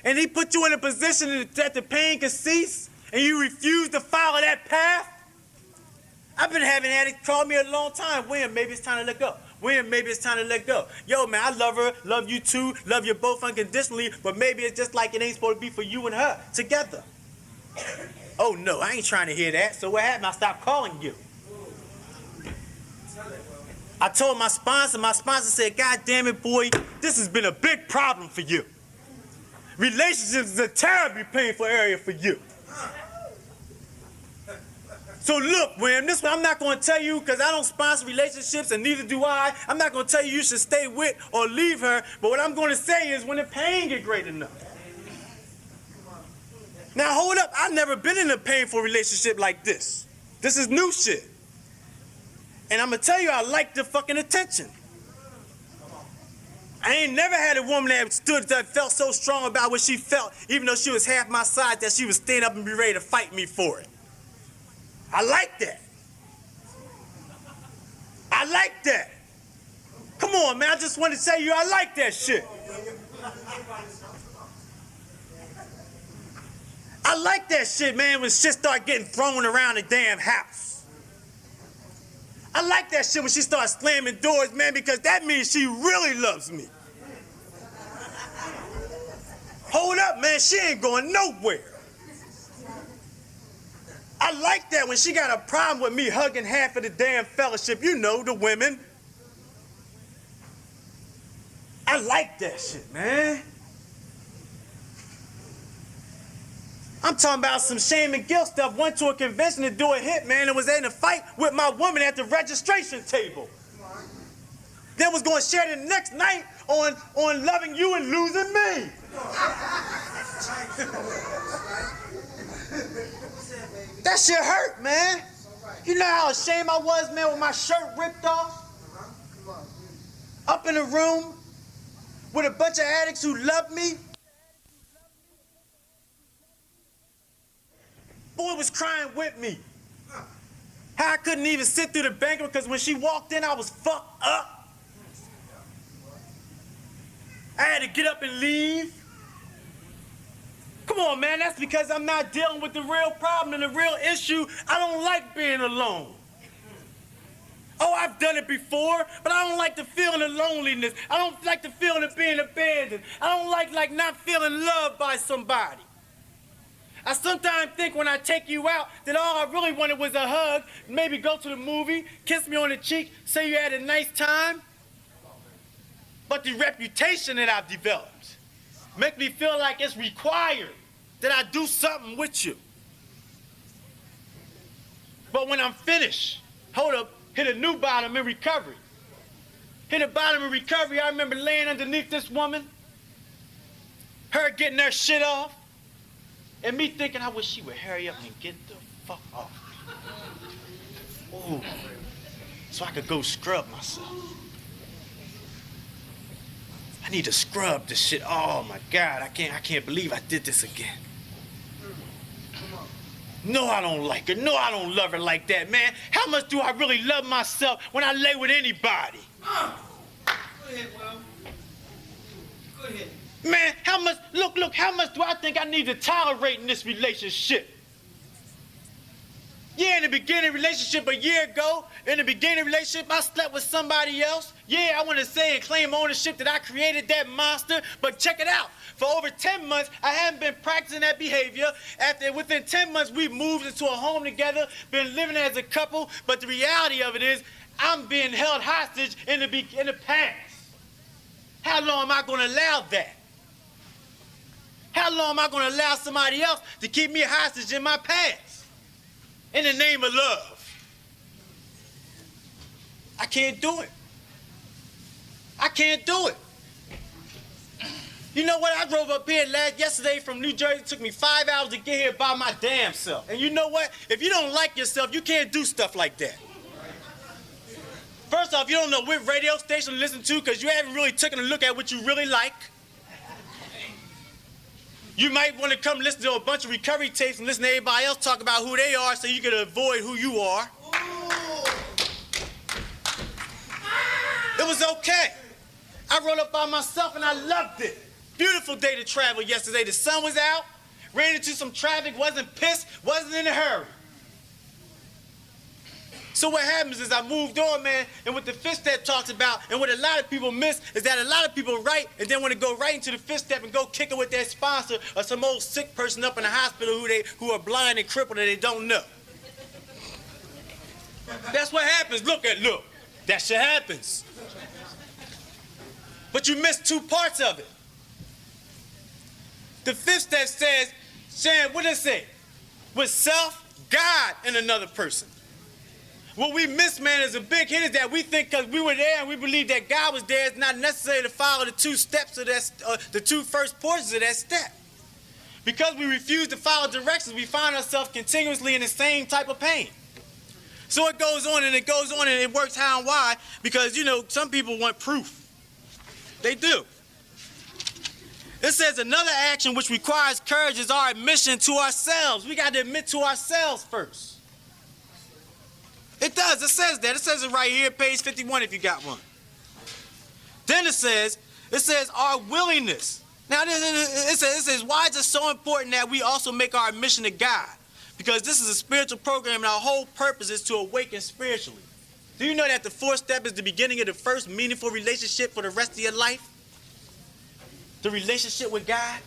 And he put you in a position that the pain could cease, and you refuse to follow that path? I've been having addicts call me a long time. William, maybe it's time to let go. William, maybe it's time to let go. Yo, man, I love her, love you too, love you both unconditionally, but maybe it's just like it ain't supposed to be for you and her together. Oh, no, I ain't trying to hear that. So what happened? I stopped calling you. I told my sponsor said, God damn it, boy, this has been a big problem for you. Relationships is a terribly painful area for you. So look, William, this one I'm not going to tell you because I don't sponsor relationships and neither do I. I'm not going to tell you you should stay with or leave her. But what I'm going to say is when the pain get great enough. Now hold up, I've never been in a painful relationship like this. This is new shit. And I'm going to tell you I like the fucking attention. I ain't never had a woman that felt so strong about what she felt, even though she was half my size, that she would stand up and be ready to fight me for it. I like that. I like that. Come on, man, I just want to tell you I like that shit. I like that shit, man, when shit start getting thrown around the damn house. I like that shit when she starts slamming doors, man, because that means she really loves me. Hold up, man, she ain't going nowhere. I like that when she got a problem with me hugging half of the damn fellowship, you know, the women. I like that shit, man. I'm talking about some shame and guilt stuff. Went to a convention to do a hit, man, and was in a fight with my woman at the registration table. Then was going to share the next night on loving you and losing me. That shit hurt, man. You know how ashamed I was, man, with my shirt ripped off? Up in a room with a bunch of addicts who loved me. Boy was crying with me. How I couldn't even sit through the banquet because when she walked in, I was fucked up. I had to get up and leave. Come on, man, that's because I'm not dealing with the real problem and the real issue. I don't like being alone. Oh, I've done it before, but I don't like the feeling of loneliness. I don't like the feeling of being abandoned. I don't like not feeling loved by somebody. I sometimes think when I take you out that all I really wanted was a hug, maybe go to the movie, kiss me on the cheek, say you had a nice time. But the reputation that I've developed make me feel like it's required that I do something with you. But when I'm finished, hold up, hit a new bottom in recovery. Hit a bottom in recovery, I remember laying underneath this woman, her getting her shit off, and me thinking, I wish she would hurry up and get the fuck off me. Ooh, so I could go scrub myself. I need to scrub this shit. Oh my God, I can't believe I did this again. No, I don't like her. No, I don't love her like that, man. How much do I really love myself when I lay with anybody? Go ahead, Will. Go ahead. Man, how much, look, how much do I think I need to tolerate in this relationship? Yeah, in the beginning relationship a year ago, in the beginning relationship, I slept with somebody else. Yeah, I want to say and claim ownership that I created that monster, but check it out. For over 10 months, I haven't been practicing that behavior. Within 10 months, we moved into a home together, been living as a couple, but the reality of it is, I'm being held hostage in the past. How long am I going to allow that? How long am I going to allow somebody else to keep me hostage in my past? In the name of love. I can't do it. I can't do it. You know what? I drove up here yesterday from New Jersey. It took me 5 hours to get here by my damn self. And you know what? If you don't like yourself, you can't do stuff like that. First off, you don't know what radio station to listen to because you haven't really taken a look at what you really like. You might want to come listen to a bunch of recovery tapes and listen to everybody else talk about who they are so you can avoid who you are. It was okay. I rode up by myself and I loved it. Beautiful day to travel yesterday. The sun was out, ran into some traffic, wasn't pissed, wasn't in a hurry. So what happens is I moved on, man, and what the fifth step talks about, and what a lot of people miss, is that a lot of people write and then want to go right into the fifth step and go kick it with their sponsor or some old sick person up in the hospital who are blind and crippled and they don't know. That's what happens. Look. That shit happens. But you missed two parts of it. The fifth step says, Shan, what does it say? With self, God, and another person. What we miss, man, is a big hit is that we think because we were there and we believe that God was there, it's not necessary to follow the two steps of that, the two first portions of that step. Because we refuse to follow directions, we find ourselves continuously in the same type of pain. So it goes on and it goes on and it works how and why because, you know, some people want proof. They do. It says another action which requires courage is our admission to ourselves. We got to admit to ourselves first. It does. It says that. It says it right here, page 51 if you got one. Then it says our willingness. Now, it says, why is it so important that we also make our admission to God? Because this is a spiritual program and our whole purpose is to awaken spiritually. Do you know that the fourth step is the beginning of the first meaningful relationship for the rest of your life? The relationship with God?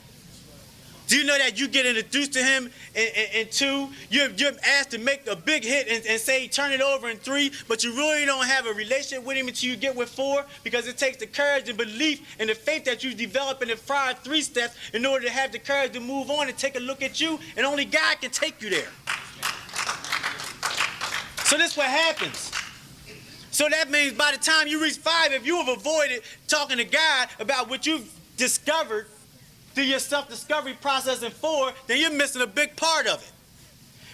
Do you know that you get introduced to him in 2, you're asked to make a big hit and say turn it over in 3, but you really don't have a relationship with him until you get with 4, because it takes the courage and belief and the faith that you develop in the prior 3 steps in order to have the courage to move on and take a look at you, and only God can take you there. So this is what happens. So that means by the time you reach 5, if you have avoided talking to God about what you've discovered through your self-discovery process in 4, then you're missing a big part of it.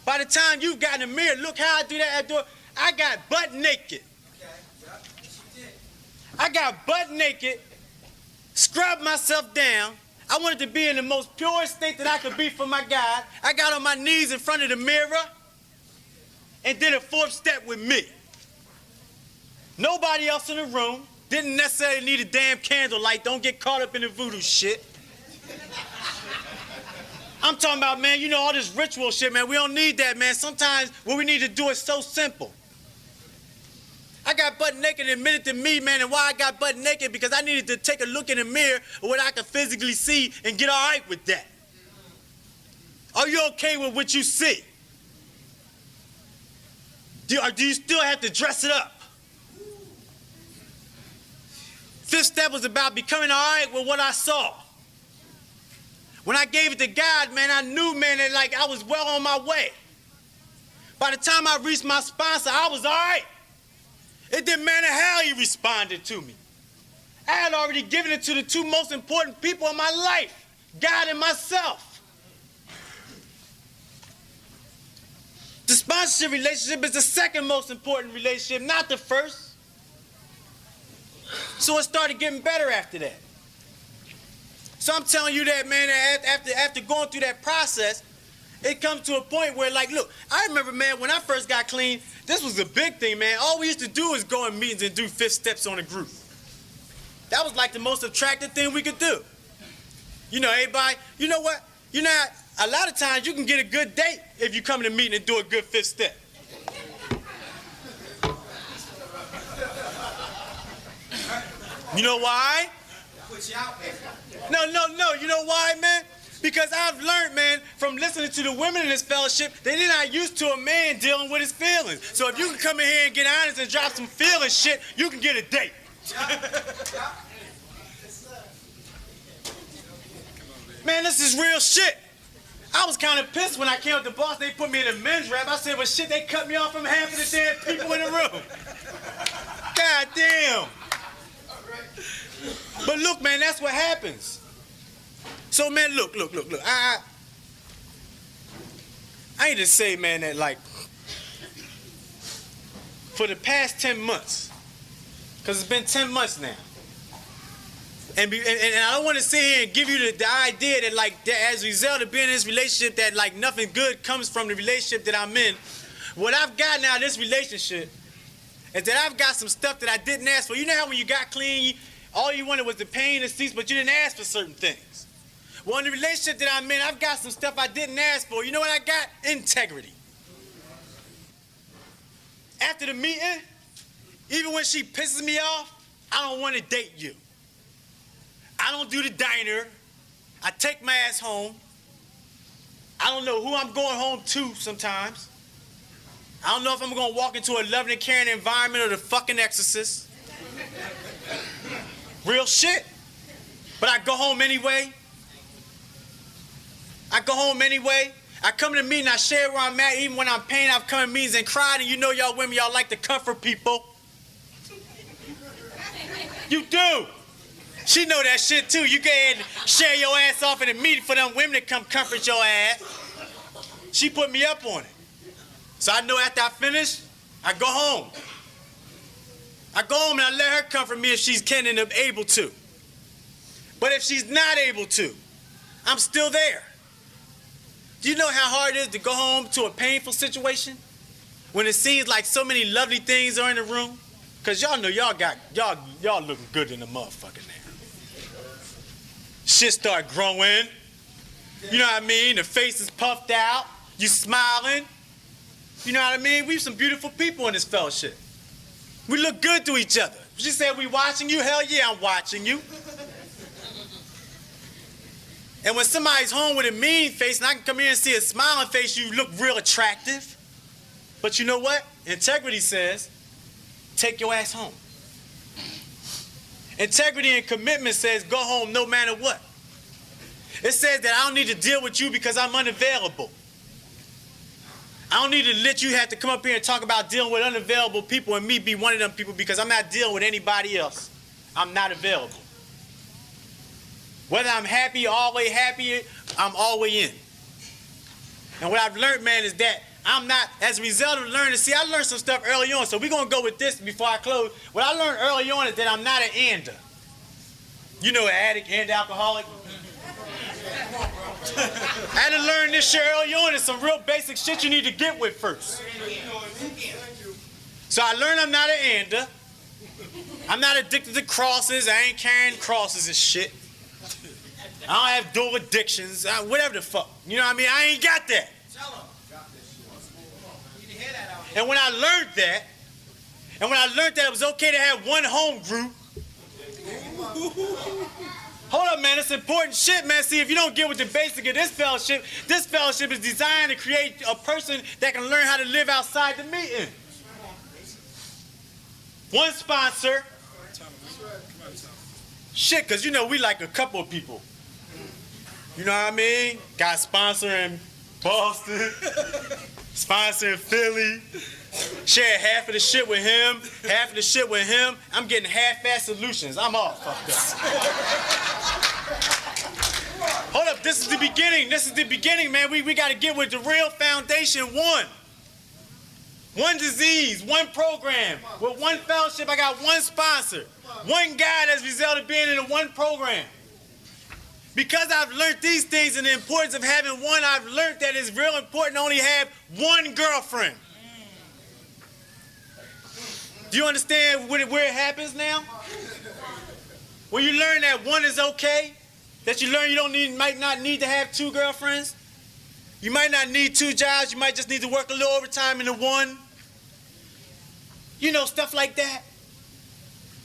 By the time you've gotten a mirror, look how I do that. I got butt naked. Okay, yeah, yes you did. I got butt naked, scrubbed myself down. I wanted to be in the most pure state that I could be for my God. I got on my knees in front of the mirror and did a 4th step with me. Nobody else in the room. Didn't necessarily need a damn candlelight. Don't get caught up in the voodoo shit. I'm talking about, man, you know, all this ritual shit, man. We don't need that, man. Sometimes what we need to do is so simple. I got butt naked and admitted to me, man, and why I got butt naked, because I needed to take a look in the mirror of what I could physically see and get all right with that. Are you okay with what you see? Do you still have to dress it up? 5th step was about becoming all right with what I saw. When I gave it to God, man, I knew, man, that like I was well on my way. By the time I reached my sponsor, I was all right. It didn't matter how he responded to me. I had already given it to the 2 most important people in my life, God and myself. The sponsorship relationship is the 2nd most important relationship, not the 1st. So it started getting better after that. So I'm telling you that, man, after going through that process, it comes to a point where, like, look, I remember, man, when I first got clean, this was a big thing, man. All we used to do is go in meetings and do 5th steps on a group. That was like the most attractive thing we could do. You know, everybody, you know what? You know, a lot of times you can get a good date if you come to a meeting and do a good 5th step. You know why? Put you out there. No. You know why, man? Because I've learned, man, from listening to the women in this fellowship, they're not used to a man dealing with his feelings. So if you can come in here and get honest and drop some feeling shit, you can get a date. Man, this is real shit. I was kind of pissed when I came up to Boston. They put me in a men's rap. I said, well, shit, they cut me off from half of the damn people in the room. God damn. But look, man, that's what happens. So, man, look. I need to say, man, that, like, for the past 10 months, because it's been 10 months now, and I don't want to sit here and give you the idea that, like, that as a result of being in this relationship, that, like, nothing good comes from the relationship that I'm in. What I've gotten out of this relationship is that I've got some stuff that I didn't ask for. You know how when you got clean, all you wanted was the pain and cease, but you didn't ask for certain things. Well, in the relationship that I'm in, I've got some stuff I didn't ask for. You know what I got? Integrity. After the meeting, even when she pisses me off, I don't want to date you. I don't do the diner. I take my ass home. I don't know who I'm going home to sometimes. I don't know if I'm going to walk into a loving and caring environment or the fucking exorcist. Real shit. But I go home anyway. I come to the meeting, I share where I'm at. Even when I'm pain, I've come to meetings and cried. And you know y'all women, y'all like to comfort people. You do. She know that shit too. You go ahead and share your ass off in a meeting for them women to come comfort your ass. She put me up on it. So I know after I finish, I go home. I go home and I let her comfort me if she's can and able to. But if she's not able to, I'm still there. Do you know how hard it is to go home to a painful situation when it seems like so many lovely things are in the room? Because y'all know y'all looking good in the motherfucker now. Shit start growing. You know what I mean? The face is puffed out. You smiling. You know what I mean? We some beautiful people in this fellowship. We look good to each other. She said, we watching you? Hell yeah, I'm watching you. And when somebody's home with a mean face and I can come here and see a smiling face, you look real attractive. But you know what? Integrity says, take your ass home. Integrity and commitment says, go home no matter what. It says that I don't need to deal with you because I'm unavailable. I don't need to let you have to come up here and talk about dealing with unavailable people and me be one of them people because I'm not dealing with anybody else. I'm not available. Whether I'm happy, always happy, I'm always in. And what I've learned, man, is that I'm not, as a result of learning, see, I learned some stuff early on, so we're going to go with this before I close. What I learned early on is that I'm not an ender. You know, an addict and alcoholic. I had to learn this shit early on. It's some real basic shit you need to get with first. So I learned I'm not an ender. I'm not addicted to crosses. I ain't carrying crosses and shit. I don't have dual addictions. Whatever the fuck. You know what I mean? I ain't got that. And when I learned that, it was okay to have one home group. Hold up, man. It's important shit, man. See, if you don't get with the basic of this fellowship is designed to create a person that can learn how to live outside the meeting. One sponsor. Shit, because you know we like a couple of people. You know what I mean? Got a sponsor in Boston, sponsor in Philly. Share half of the shit with him, half of the shit with him. I'm getting half-ass solutions. I'm all fucked up. Hold up, this is the beginning. This is the beginning, man. We got to get with the real foundation. One disease, one program. With one fellowship, I got one sponsor. One guy that's resulted being in the one program. Because I've learned these things and the importance of having one, I've learned that it's real important to only have one girlfriend. Do you understand where it happens now? When you learn that one is okay, that you learn you might not need to have two girlfriends, you might not need two jobs, you might just need to work a little overtime in the one. You know, stuff like that.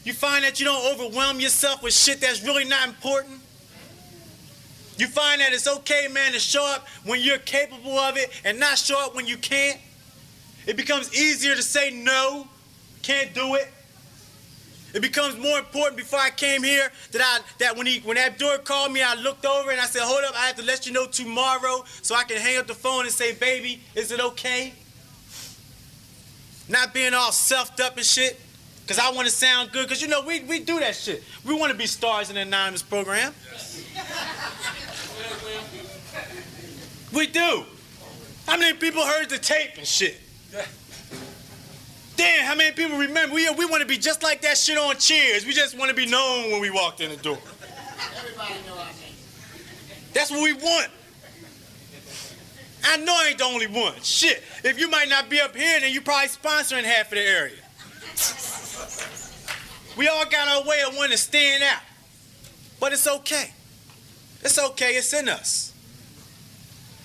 You find that you don't overwhelm yourself with shit that's really not important. You find that it's okay, man, to show up when you're capable of it and not show up when you can't. It becomes easier to say no, can't do it. It becomes more important before I came here that when Abdur called me, I looked over and I said, hold up, I have to let you know tomorrow so I can hang up the phone and say, baby, is it okay? Not being all selfed up and shit, because I want to sound good, because you know, we do that shit. We want to be stars in an anonymous program. Yes. We do. How many people heard the tape and shit? Damn, how many people remember? We want to be just like that shit on Cheers. We just want to be known when we walked in the door. Everybody know our name. That's what we want. I know I ain't the only one. Shit, if you might not be up here, then you probably sponsoring half of the area. We all got our way of wanting to stand out. But it's okay. It's okay, it's in us.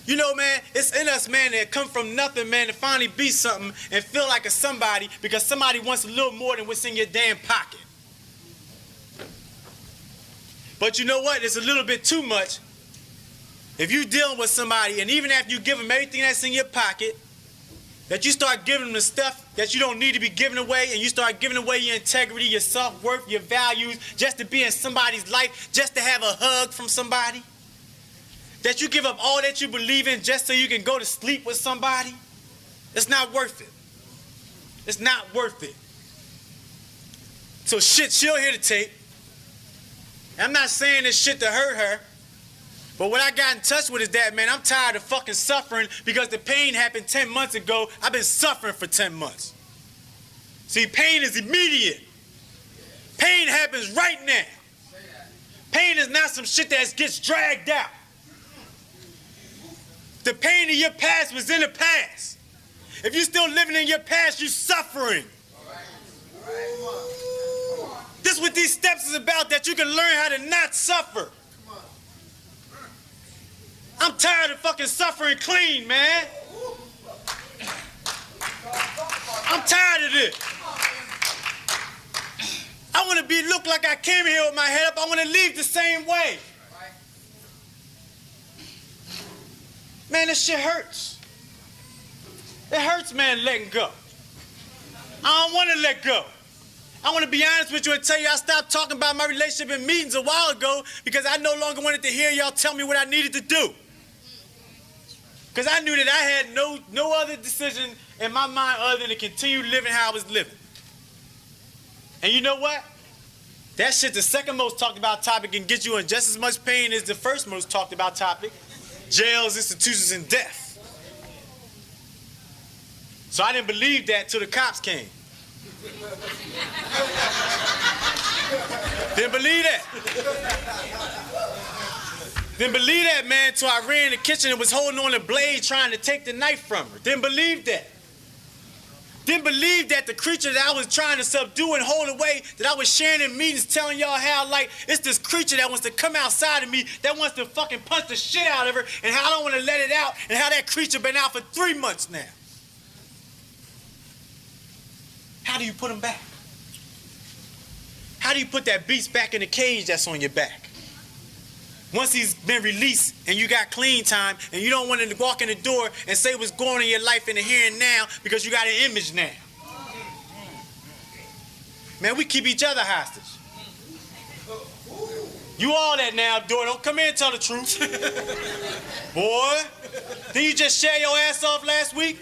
You know, man, it's in us, man, that come from nothing, man, to finally be something and feel like a somebody because somebody wants a little more than what's in your damn pocket. But you know what? It's a little bit too much. If you're dealing with somebody, and even after you give them everything that's in your pocket, that you start giving them the stuff that you don't need to be giving away, and you start giving away your integrity, your self-worth, your values, just to be in somebody's life, just to have a hug from somebody. That you give up all that you believe in just so you can go to sleep with somebody. It's not worth it. It's not worth it. So shit, she'll hear the tape. I'm not saying this shit to hurt her. But what I got in touch with is that, man, I'm tired of fucking suffering because the pain happened 10 months ago. I've been suffering for 10 months. See, pain is immediate. Pain happens right now. Pain is not some shit that gets dragged out. The pain of your past was in the past. If you're still living in your past, you're suffering. This is what these steps is about, that you can learn how to not suffer. I'm tired of fucking suffering clean, man. I'm tired of this. I want to look like I came here with my head up. I want to leave the same way. Man, this shit hurts. It hurts, man, letting go. I don't want to let go. I want to be honest with you and tell you I stopped talking about my relationship in meetings a while ago because I no longer wanted to hear y'all tell me what I needed to do. Because I knew that I had no other decision in my mind other than to continue living how I was living. And you know what? That shit's the second most talked about topic and gets you in just as much pain as the first most talked about topic. Jails, institutions, and death. So I didn't believe that till the cops came. Didn't believe that. Didn't believe that, man, till I ran in the kitchen and was holding on the blade trying to take the knife from her. Didn't believe that. Didn't believe that the creature that I was trying to subdue and hold away, that I was sharing in meetings telling y'all how, like, it's this creature that wants to come outside of me, that wants to fucking punch the shit out of her, and how I don't want to let it out, and how that creature been out for 3 months now. How do you put him back? How do you put that beast back in the cage that's on your back? Once he's been released and you got clean time and you don't want to walk in the door and say what's going on in your life in the here and now because you got an image now. Man, we keep each other hostage. You all that now, Abdul. Don't come in and tell the truth. Boy, didn't you just share your ass off last week?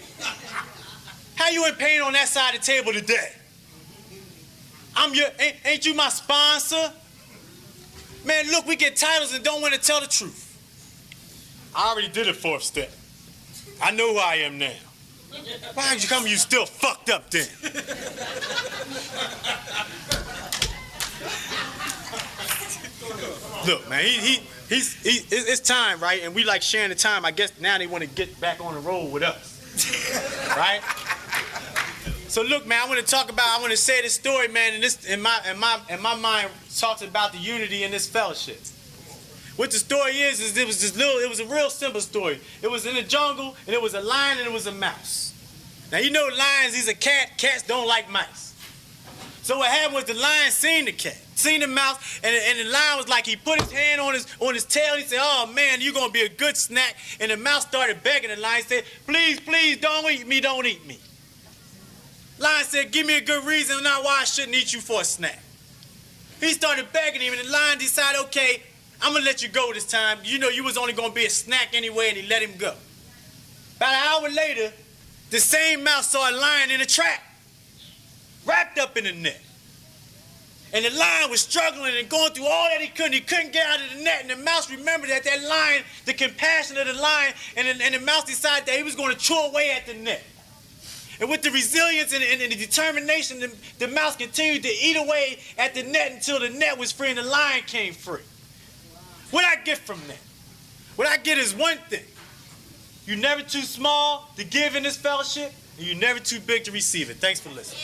How you in pain on that side of the table today? Ain't you my sponsor? Man, look, we get titles and don't want to tell the truth. I already did the 4th step. I know who I am now. Why did you come? You still fucked up then? Look, man, it's time, right? And we like sharing the time. I guess now they want to get back on the road with us, right? So look, man, I want to say this story, man, and this in my mind talks about the unity in this fellowship. What the story is it was a real simple story. It was in the jungle, and it was a lion and it was a mouse. Now you know lions, he's a cat. Cats don't like mice. So what happened was the lion seen the cat, seen the mouse, and the lion was like, he put his hand on his tail, and he said, oh man, you're gonna be a good snack. And the mouse started begging the lion, said, please, please, don't eat me, don't eat me. Lion said, give me a good reason not why I shouldn't eat you for a snack. He started begging him, and the lion decided, okay, I'm gonna let you go this time. You know you was only gonna be a snack anyway, and he let him go. About an hour later, the same mouse saw a lion in a trap, wrapped up in the net. And the lion was struggling and going through all that he couldn't. He couldn't get out of the net, and the mouse remembered that lion, the compassion of the lion, and the mouse decided that he was gonna chew away at the net. And with the resilience and the determination, the mouse continued to eat away at the net until the net was free and the lion came free. What I get from that? What I get is one thing. You're never too small to give in this fellowship, and you're never too big to receive it. Thanks for listening.